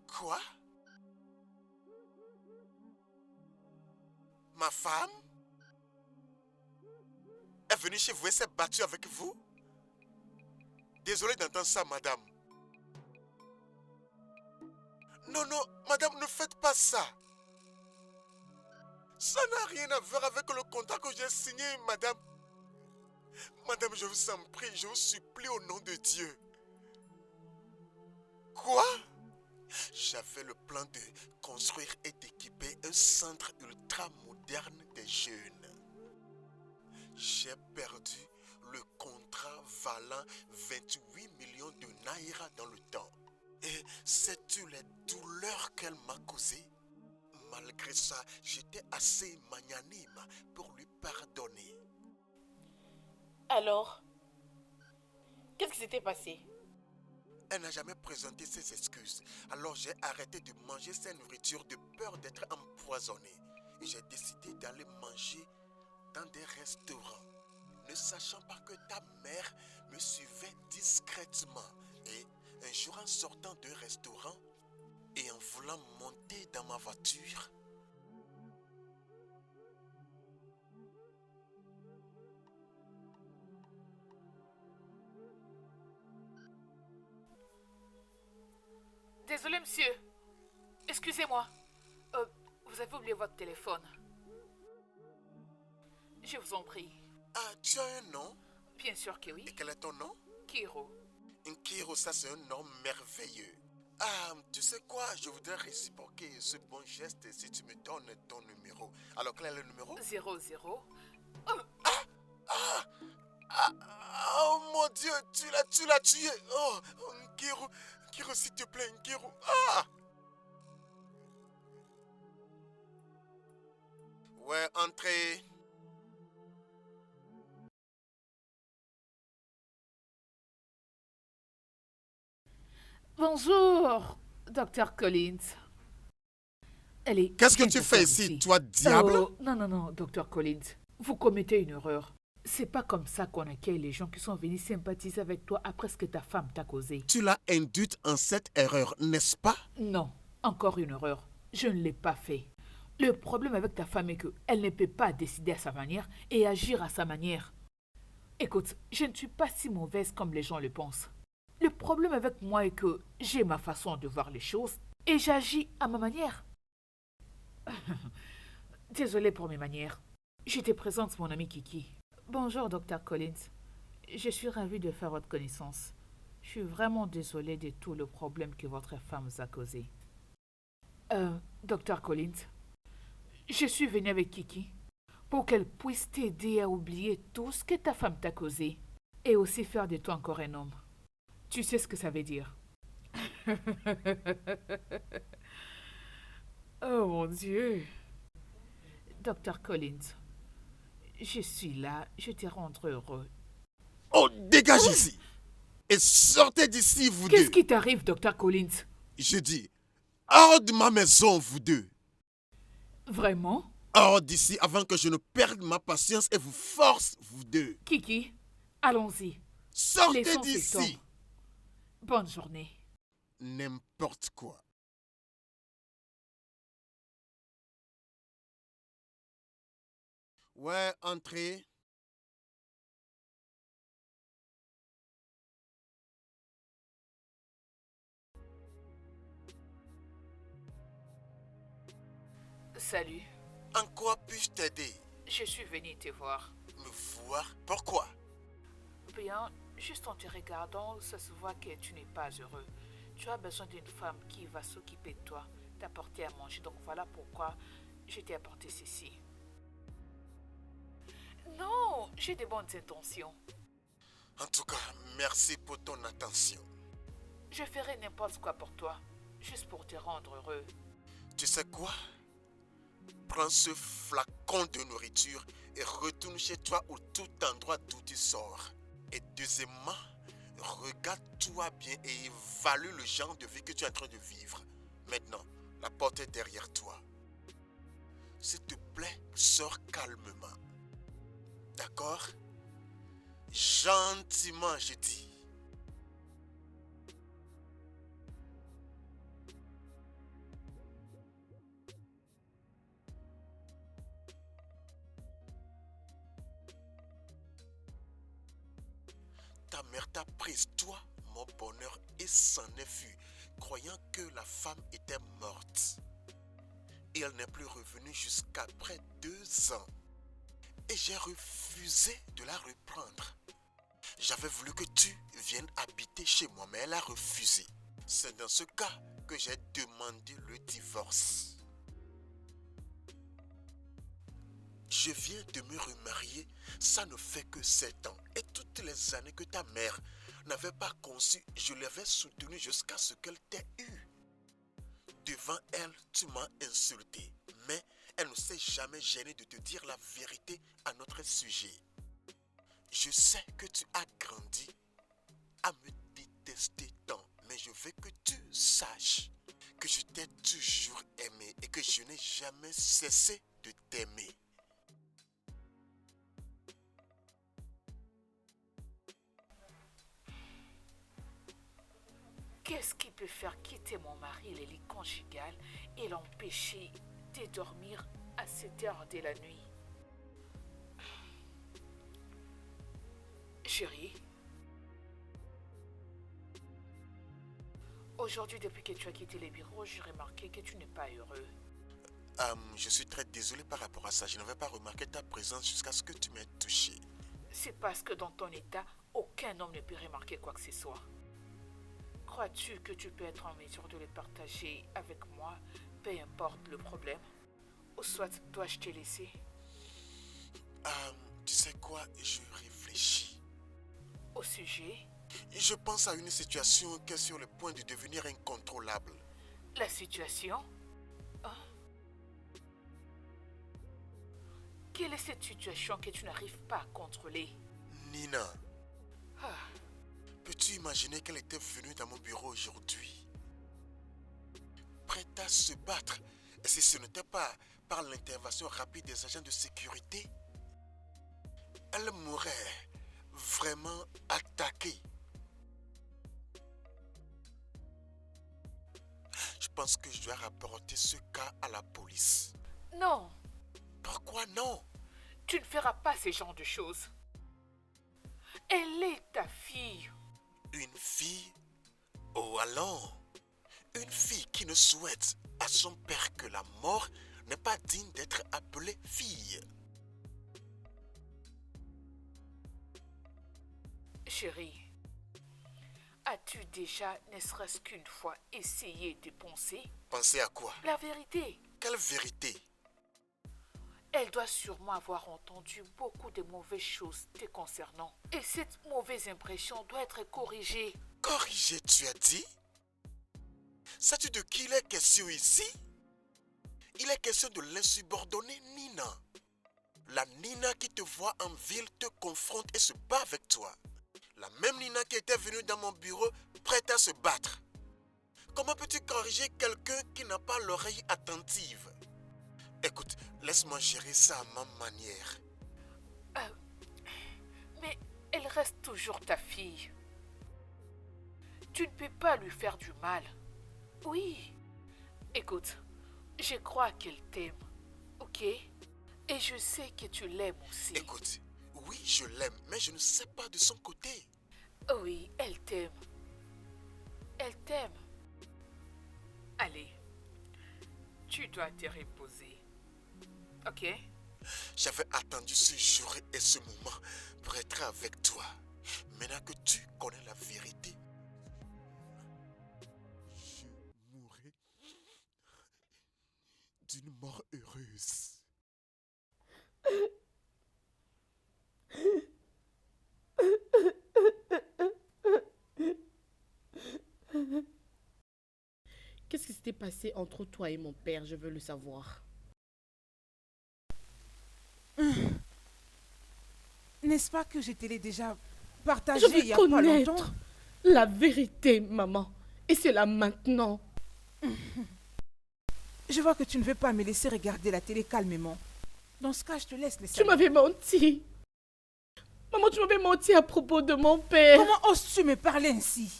Quoi? Ma femme est venue chez vous et s'est battue avec vous? Désolé d'entendre ça, madame. Non, non, madame, ne faites pas ça. Ça n'a rien à voir avec le contrat que j'ai signé, madame. Madame, je vous en prie, je vous supplie au nom de Dieu. Quoi? J'avais le plan de construire et d'équiper un centre ultra moderne des jeunes. J'ai perdu le contrat valant 28 millions de naira dans le temps. Et sais-tu les douleurs qu'elle m'a causées? Malgré ça, j'étais assez magnanime pour lui pardonner. Alors, qu'est-ce qui s'était passé? Elle n'a jamais présenté ses excuses. Alors j'ai arrêté de manger sa nourriture de peur d'être empoisonné. Et j'ai décidé d'aller manger dans des restaurants, ne sachant pas que ta mère me suivait discrètement. Et un jour, en sortant d'un restaurant et en voulant monter dans ma voiture, Désolé, monsieur. Excusez-moi. Vous avez oublié votre téléphone. Je vous en prie. ah, tu as un nom? Bien sûr que oui. Et quel est ton nom? Kiro. Nkiro, ça c'est un nom merveilleux. Ah, tu sais quoi? Je voudrais réciproquer ce bon geste si tu me donnes ton numéro. Alors, quel est le numéro? 00. Oh mon Dieu, tu l'as tué. Oh, Nkiro, s'il te plaît, Nkiro. Ah! Ouais, entrez. Bonjour, Dr. Collins. Allez, Qu'est-ce que viens tu t'asseoir fais ici, ici. toi, diable? Oh, non, Dr. Collins. Vous commettez une erreur. C'est pas comme ça qu'on accueille les gens qui sont venus sympathiser avec toi après ce que ta femme t'a causé. Tu l'as induite en cette erreur, n'est-ce pas? Non, encore une erreur. Je ne l'ai pas fait. Le problème avec ta femme est qu'elle ne peut pas décider à sa manière et agir à sa manière. Écoute, je ne suis pas si mauvaise comme les gens le pensent. Le problème avec moi est que j'ai ma façon de voir les choses et j'agis à ma manière. Désolée pour mes manières. Je te présente mon ami Kiki. Bonjour, Dr. Collins. Je suis ravie de faire votre connaissance. Je suis vraiment désolée de tout le problème que votre femme vous a causé. Dr. Collins, je suis venue avec Kiki pour qu'elle puisse t'aider à oublier tout ce que ta femme t'a causé et aussi faire de toi encore un homme. Tu sais ce que ça veut dire. Oh mon Dieu. Dr. Collins, je suis là, je te rendrai heureux. Oh, dégage ici! Et sortez d'ici, vous Qu'est-ce deux! qui t'arrive, Dr. Collins? Je dis, hors de ma maison, vous deux! Vraiment? Hors d'ici avant que je ne perde ma patience et vous force, vous deux! Kiki, allons-y. Sortez Laissons ces d'ici! temps. Bonne journée. n'importe quoi. Ouais, entrez. Salut, En quoi puis-je t'aider? je suis venue te voir. Me voir? Pourquoi? Bien, juste en te regardant, ça se voit que tu n'es pas heureux. Tu as besoin d'une femme qui va s'occuper de toi, t'apporter à manger. Donc voilà pourquoi je t'ai apporté ceci. Non, j'ai de bonnes intentions. En tout cas, merci pour ton attention. Je ferai n'importe quoi pour toi, juste pour te rendre heureux. Tu sais quoi? Prends ce flacon de nourriture et retourne chez toi ou tout endroit d'où tu sors. Et deuxièmement, regarde-toi bien et évalue le genre de vie que tu es en train de vivre. Maintenant, la porte est derrière toi. S'il te plaît, sors calmement. D'accord? Gentiment, je dis. Ta mère t'a prise, toi, mon bonheur, et s'en est fui, croyant que la femme était morte. Et elle n'est plus revenue jusqu'après 2 ans. Et j'ai refusé de la reprendre. J'avais voulu que tu viennes habiter chez moi, mais elle a refusé. C'est dans ce cas que j'ai demandé le divorce. Je viens de me remarier, ça ne fait que 7 ans. Et toutes les années que ta mère n'avait pas conçu, je l'avais soutenue jusqu'à ce qu'elle t'ait eu. Devant elle, tu m'as insulté, mais elle ne s'est jamais gênée de te dire la vérité à notre sujet. Je sais que tu as grandi à me détester tant, mais je veux que tu saches que je t'ai toujours aimé et que je n'ai jamais cessé de t'aimer. Qu'est-ce qui peut faire quitter mon mari les lits conjugales et l'empêcher de dormir à cette heure de la nuit? Chérie, aujourd'hui, depuis que tu as quitté les bureaux, j'ai remarqué que tu n'es pas heureux. Je suis très désolé par rapport à ça. Je n'avais pas remarqué ta présence jusqu'à ce que tu m'aies touché. C'est parce que dans ton état, aucun homme ne peut remarquer quoi que ce soit. Crois-tu que tu peux être en mesure de le partager avec moi, peu importe le problème? Ou soit dois-je te laisser? Tu sais quoi? Je réfléchis. Au sujet? Je pense à une situation qui est sur le point de devenir incontrôlable. La situation? Hein? Quelle est cette situation que tu n'arrives pas à contrôler? Nina, Ah, peux-tu imaginer qu'elle était venue dans mon bureau aujourd'hui? Prête à se battre. Et si ce n'était pas par l'intervention rapide des agents de sécurité, elle m'aurait vraiment attaqué. Je pense que je dois rapporter ce cas à la police. non, Pourquoi non? tu ne feras pas ce genre de choses. Elle est ta fille. Une fille? Oh allons! Une fille qui ne souhaite à son père que la mort n'est pas digne d'être appelée fille. Chérie, as-tu déjà, ne serait-ce qu'une fois, essayé de penser Pensez à quoi? la vérité? Quelle vérité? Elle doit sûrement avoir entendu beaucoup de mauvaises choses te concernant. Et cette mauvaise impression doit être corrigée. Corrigé, tu as dit? Sais-tu de qui il est question ici? Il est question de l'insubordonnée Nina. La Nina qui te voit en ville, te confronte et se bat avec toi. La même Nina qui était venue dans mon bureau, prête à se battre. Comment peux-tu corriger quelqu'un qui n'a pas l'oreille attentive? Écoute, laisse-moi gérer ça à ma manière. Mais elle reste toujours ta fille. Tu ne peux pas lui faire du mal. Oui. Écoute, je crois qu'elle t'aime. Ok? Et je sais que tu l'aimes aussi. Écoute, oui, je l'aime, mais je ne sais pas de son côté. Oui, elle t'aime. Elle t'aime. Allez, tu dois te reposer. Ok? J'avais attendu ce jour et ce moment pour être avec toi. Maintenant que tu connais la vérité, je mourrai d'une mort heureuse. Qu'est-ce qui s'était passé entre toi et mon père? Je veux le savoir. N'est-ce pas que je te l'ai déjà partagé Je il veux y a pas longtemps? connaître la vérité, maman. Et c'est là maintenant. Je vois que tu ne veux pas me laisser regarder la télé calmement. Dans ce cas, je te laisse les Tu salons. m'avais menti. Maman, tu m'avais menti à propos de mon père. Comment oses-tu me parler ainsi?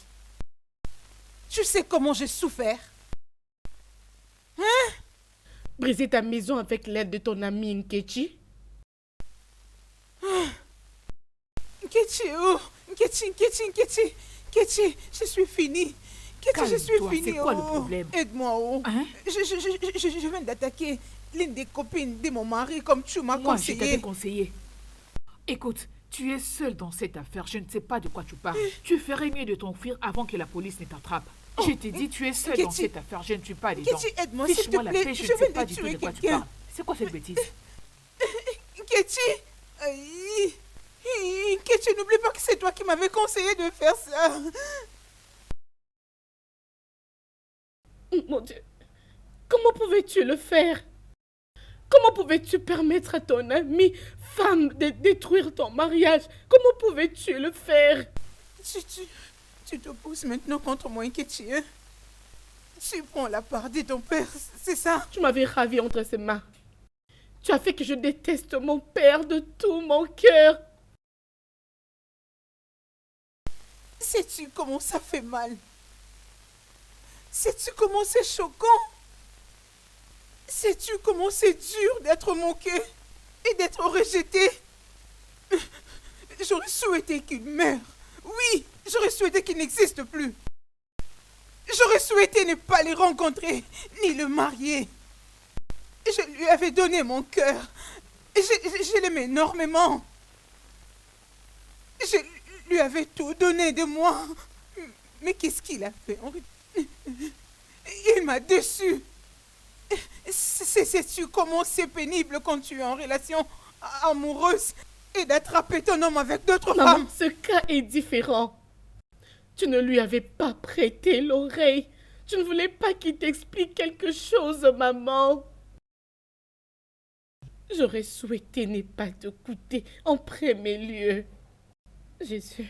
Tu sais comment j'ai souffert? Briser ta maison avec l'aide de ton ami Nkechi. Nkechi, oh! Nkechi, je suis finie. Nkechi, je suis Calme-toi, finie. c'est quoi le oh. problème? Aide-moi, oh. Hein? Je viens d'attaquer l'une des copines de mon mari comme tu m'as Moi, je conseillé. t'avais conseillé. Écoute, tu es seul dans cette affaire. Je ne sais pas de quoi tu parles. Tu ferais mieux de t'enfuir avant que la police ne t'attrape. Je t'ai dit, tu es seul dans Nkechi. cette affaire. Je ne suis pas dedans. Nkechi, aide-moi, s'il te Fiche-moi la plaît. paix, je Je ne sais viens pas de du tout tuer de quoi tu quelqu'un. parles. C'est quoi cette bêtise? Nkechi, aïe. Nkechi, n'oublie pas que c'est toi qui m'avais conseillé de faire ça. Mon Dieu. Comment pouvais-tu le faire? Comment pouvais-tu permettre à ton amie femme de détruire ton mariage? Comment pouvais-tu le faire? Tu te pousses maintenant contre moi, Nkechi. Hein? Tu prends la part de ton père, c'est ça? Tu m'avais ravi entre ses mains. Tu as fait que je déteste mon père de tout mon cœur. Sais-tu comment ça fait mal? Sais-tu comment c'est choquant? Sais-tu comment c'est dur d'être moqué et d'être rejeté? J'aurais souhaité qu'il meure. Oui, j'aurais souhaité qu'il n'existe plus. J'aurais souhaité ne pas les rencontrer, ni le marier. Je lui avais donné mon cœur. Je l'aimais énormément. Je lui avais tout donné de moi. Mais qu'est-ce qu'il a fait? Il m'a déçu. Sais-tu comment c'est pénible quand tu es en relation amoureuse et d'attraper ton homme avec d'autres Maman, femmes? ce cas est différent. Tu ne lui avais pas prêté l'oreille. Tu ne voulais pas qu'il t'explique quelque chose, maman. J'aurais souhaité ne pas te coûter en premier lieu. Jésus.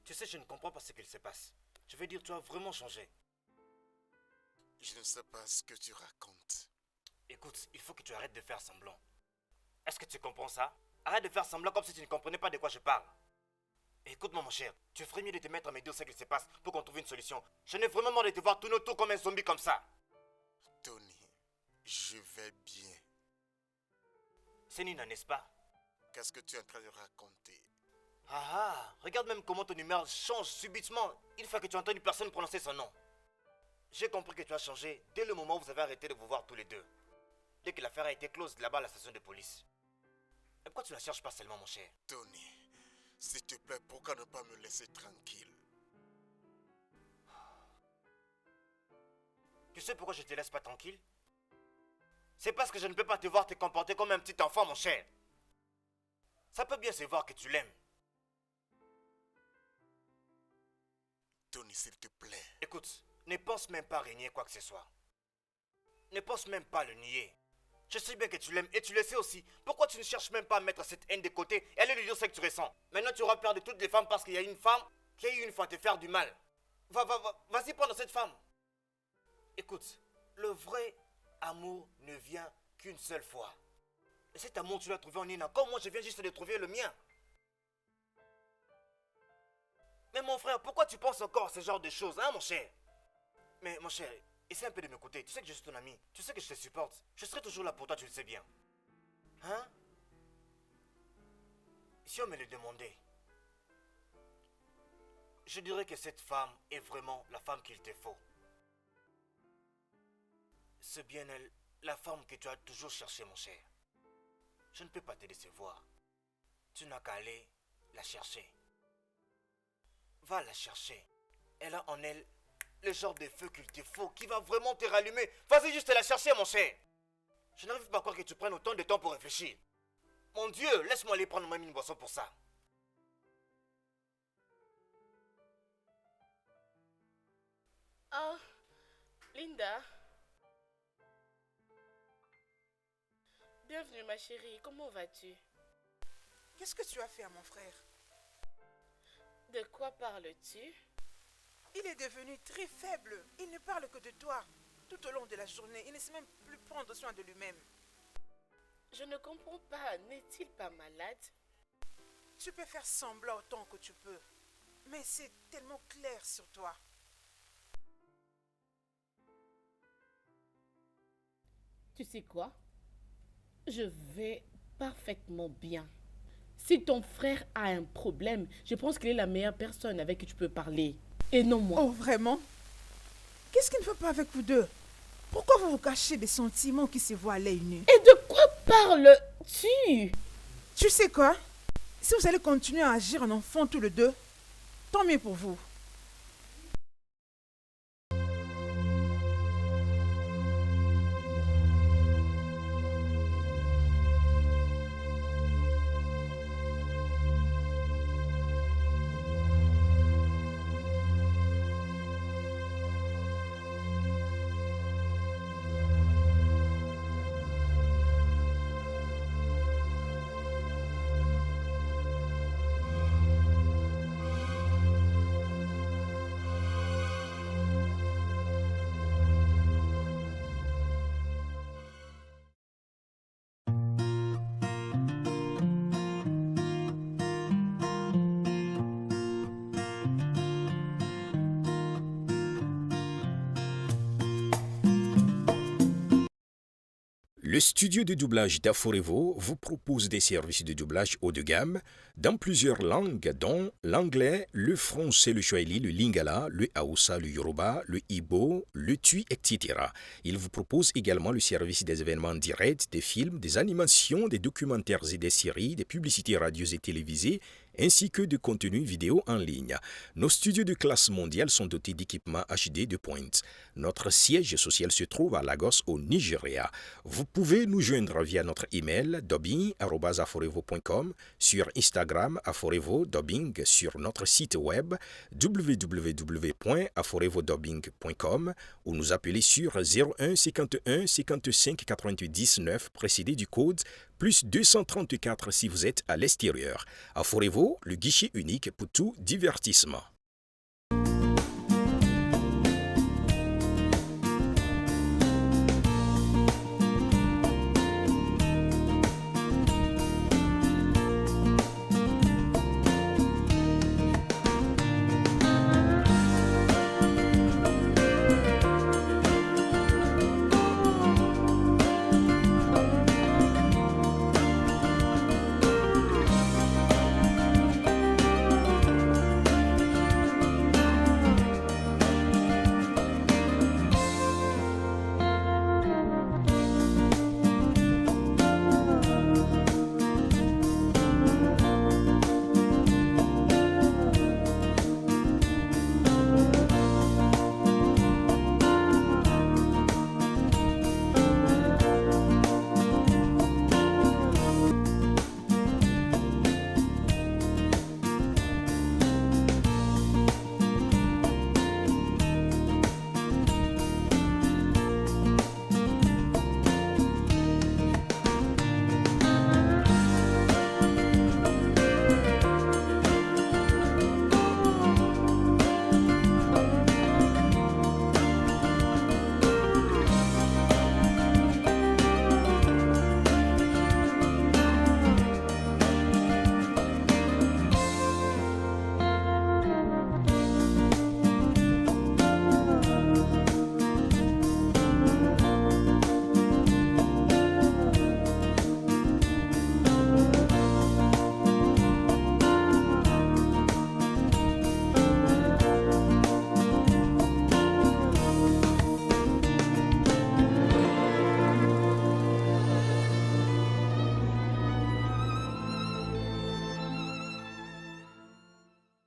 Tu sais, je ne comprends pas ce qu'il se passe. Je veux dire, tu as vraiment changé. Je ne sais pas ce que tu racontes. Écoute, il faut que tu arrêtes de faire semblant. Est-ce que tu comprends ça? Arrête de faire semblant comme si tu ne comprenais pas de quoi je parle. Écoute-moi, mon cher, tu ferais mieux de te mettre à me dire ce qu'il se passe pour qu'on trouve une solution. Je n'ai vraiment marre de te voir tourner autour comme un zombie comme ça. Tony, je vais bien. C'est Nina, n'est-ce pas? Qu'est-ce que tu es en train de raconter? Regarde même comment ton humeur change subitement. Il faut que tu entendes une personne prononcer son nom. J'ai compris que tu as changé dès le moment où vous avez arrêté de vous voir tous les deux. Dès que l'affaire a été close là-bas à la station de police. Et pourquoi tu ne la cherches pas seulement, mon cher? Tony, s'il te plaît, pourquoi ne pas me laisser tranquille? Tu sais pourquoi je te laisse pas tranquille? C'est parce que je ne peux pas te voir te comporter comme un petit enfant, mon cher. Ça peut bien se voir que tu l'aimes. Tony, s'il te plaît. Écoute, ne pense même pas régner quoi que ce soit. Ne pense même pas le nier. Je sais bien que tu l'aimes et tu le sais aussi. Pourquoi tu ne cherches même pas à mettre cette haine de côté et aller lui dire ce que tu ressens? Maintenant tu auras peur de toutes les femmes parce qu'il y a une femme qui a eu une fois te faire du mal. Vas-y prendre cette femme. Écoute, le vrai amour ne vient qu'une seule fois. Et cet amour tu l'as trouvé en Nina, comme moi je viens juste de trouver le mien. Mais mon frère, pourquoi tu penses encore à ce genre de choses, hein mon cher? Mais mon cher, essaie un peu de m'écouter. Tu sais que je suis ton ami. Tu sais que je te supporte. Je serai toujours là pour toi, tu le sais bien. Hein? Si on me le demandait, je dirais que cette femme est vraiment la femme qu'il te faut. C'est bien elle, la femme que tu as toujours cherchée, mon cher. Je ne peux pas te décevoir. Tu n'as qu'à aller la chercher. Va la chercher. Elle a en elle le genre de feu qu'il te faut, qui va vraiment te rallumer. Vas-y juste la chercher, mon cher. Je n'arrive pas à croire que tu prennes autant de temps pour réfléchir. Mon Dieu, laisse-moi aller prendre même une boisson pour ça. Oh, Linda. Bienvenue ma chérie, comment vas-tu? Qu'est-ce que tu as fait à mon frère? De quoi parles-tu? Il est devenu très faible. Il ne parle que de toi. Tout au long de la journée, il ne sait même plus prendre soin de lui-même. Je ne comprends pas, n'est-il pas malade? Tu peux faire semblant autant que tu peux. Mais c'est tellement clair sur toi. Tu sais quoi? Je vais parfaitement bien. Si ton frère a un problème, je pense qu'il est la meilleure personne avec qui tu peux parler. Et non moi. Oh, vraiment? Qu'est-ce qui ne va pas avec vous deux? Pourquoi vous vous cachez des sentiments qui se voient à l'œil nu? Et de quoi parles-tu? Tu sais quoi? Si vous allez continuer à agir en enfant tous les deux, tant mieux pour vous. Le studio de doublage d'Aforevo vous propose des services de doublage haut de gamme dans plusieurs langues dont l'anglais, le français, le swahili, le lingala, le hausa, le yoruba, le igbo, le tui, etc. Il vous propose également le service des événements directs, des films, des animations, des documentaires et des séries, des publicités radio et télévisées, ainsi que de contenus vidéo en ligne. Nos studios de classe mondiale sont dotés d'équipements HD de pointe. Notre siège social se trouve à Lagos, au Nigeria. Vous pouvez nous joindre via notre email dubbing@aforevo.com, sur Instagram Aforevo Dubbing, sur notre site web www.aforevodubbing.com ou nous appeler sur 01 51 55 88 19 précédé du code plus 234 si vous êtes à l'extérieur. Aforevo, le guichet unique pour tout divertissement.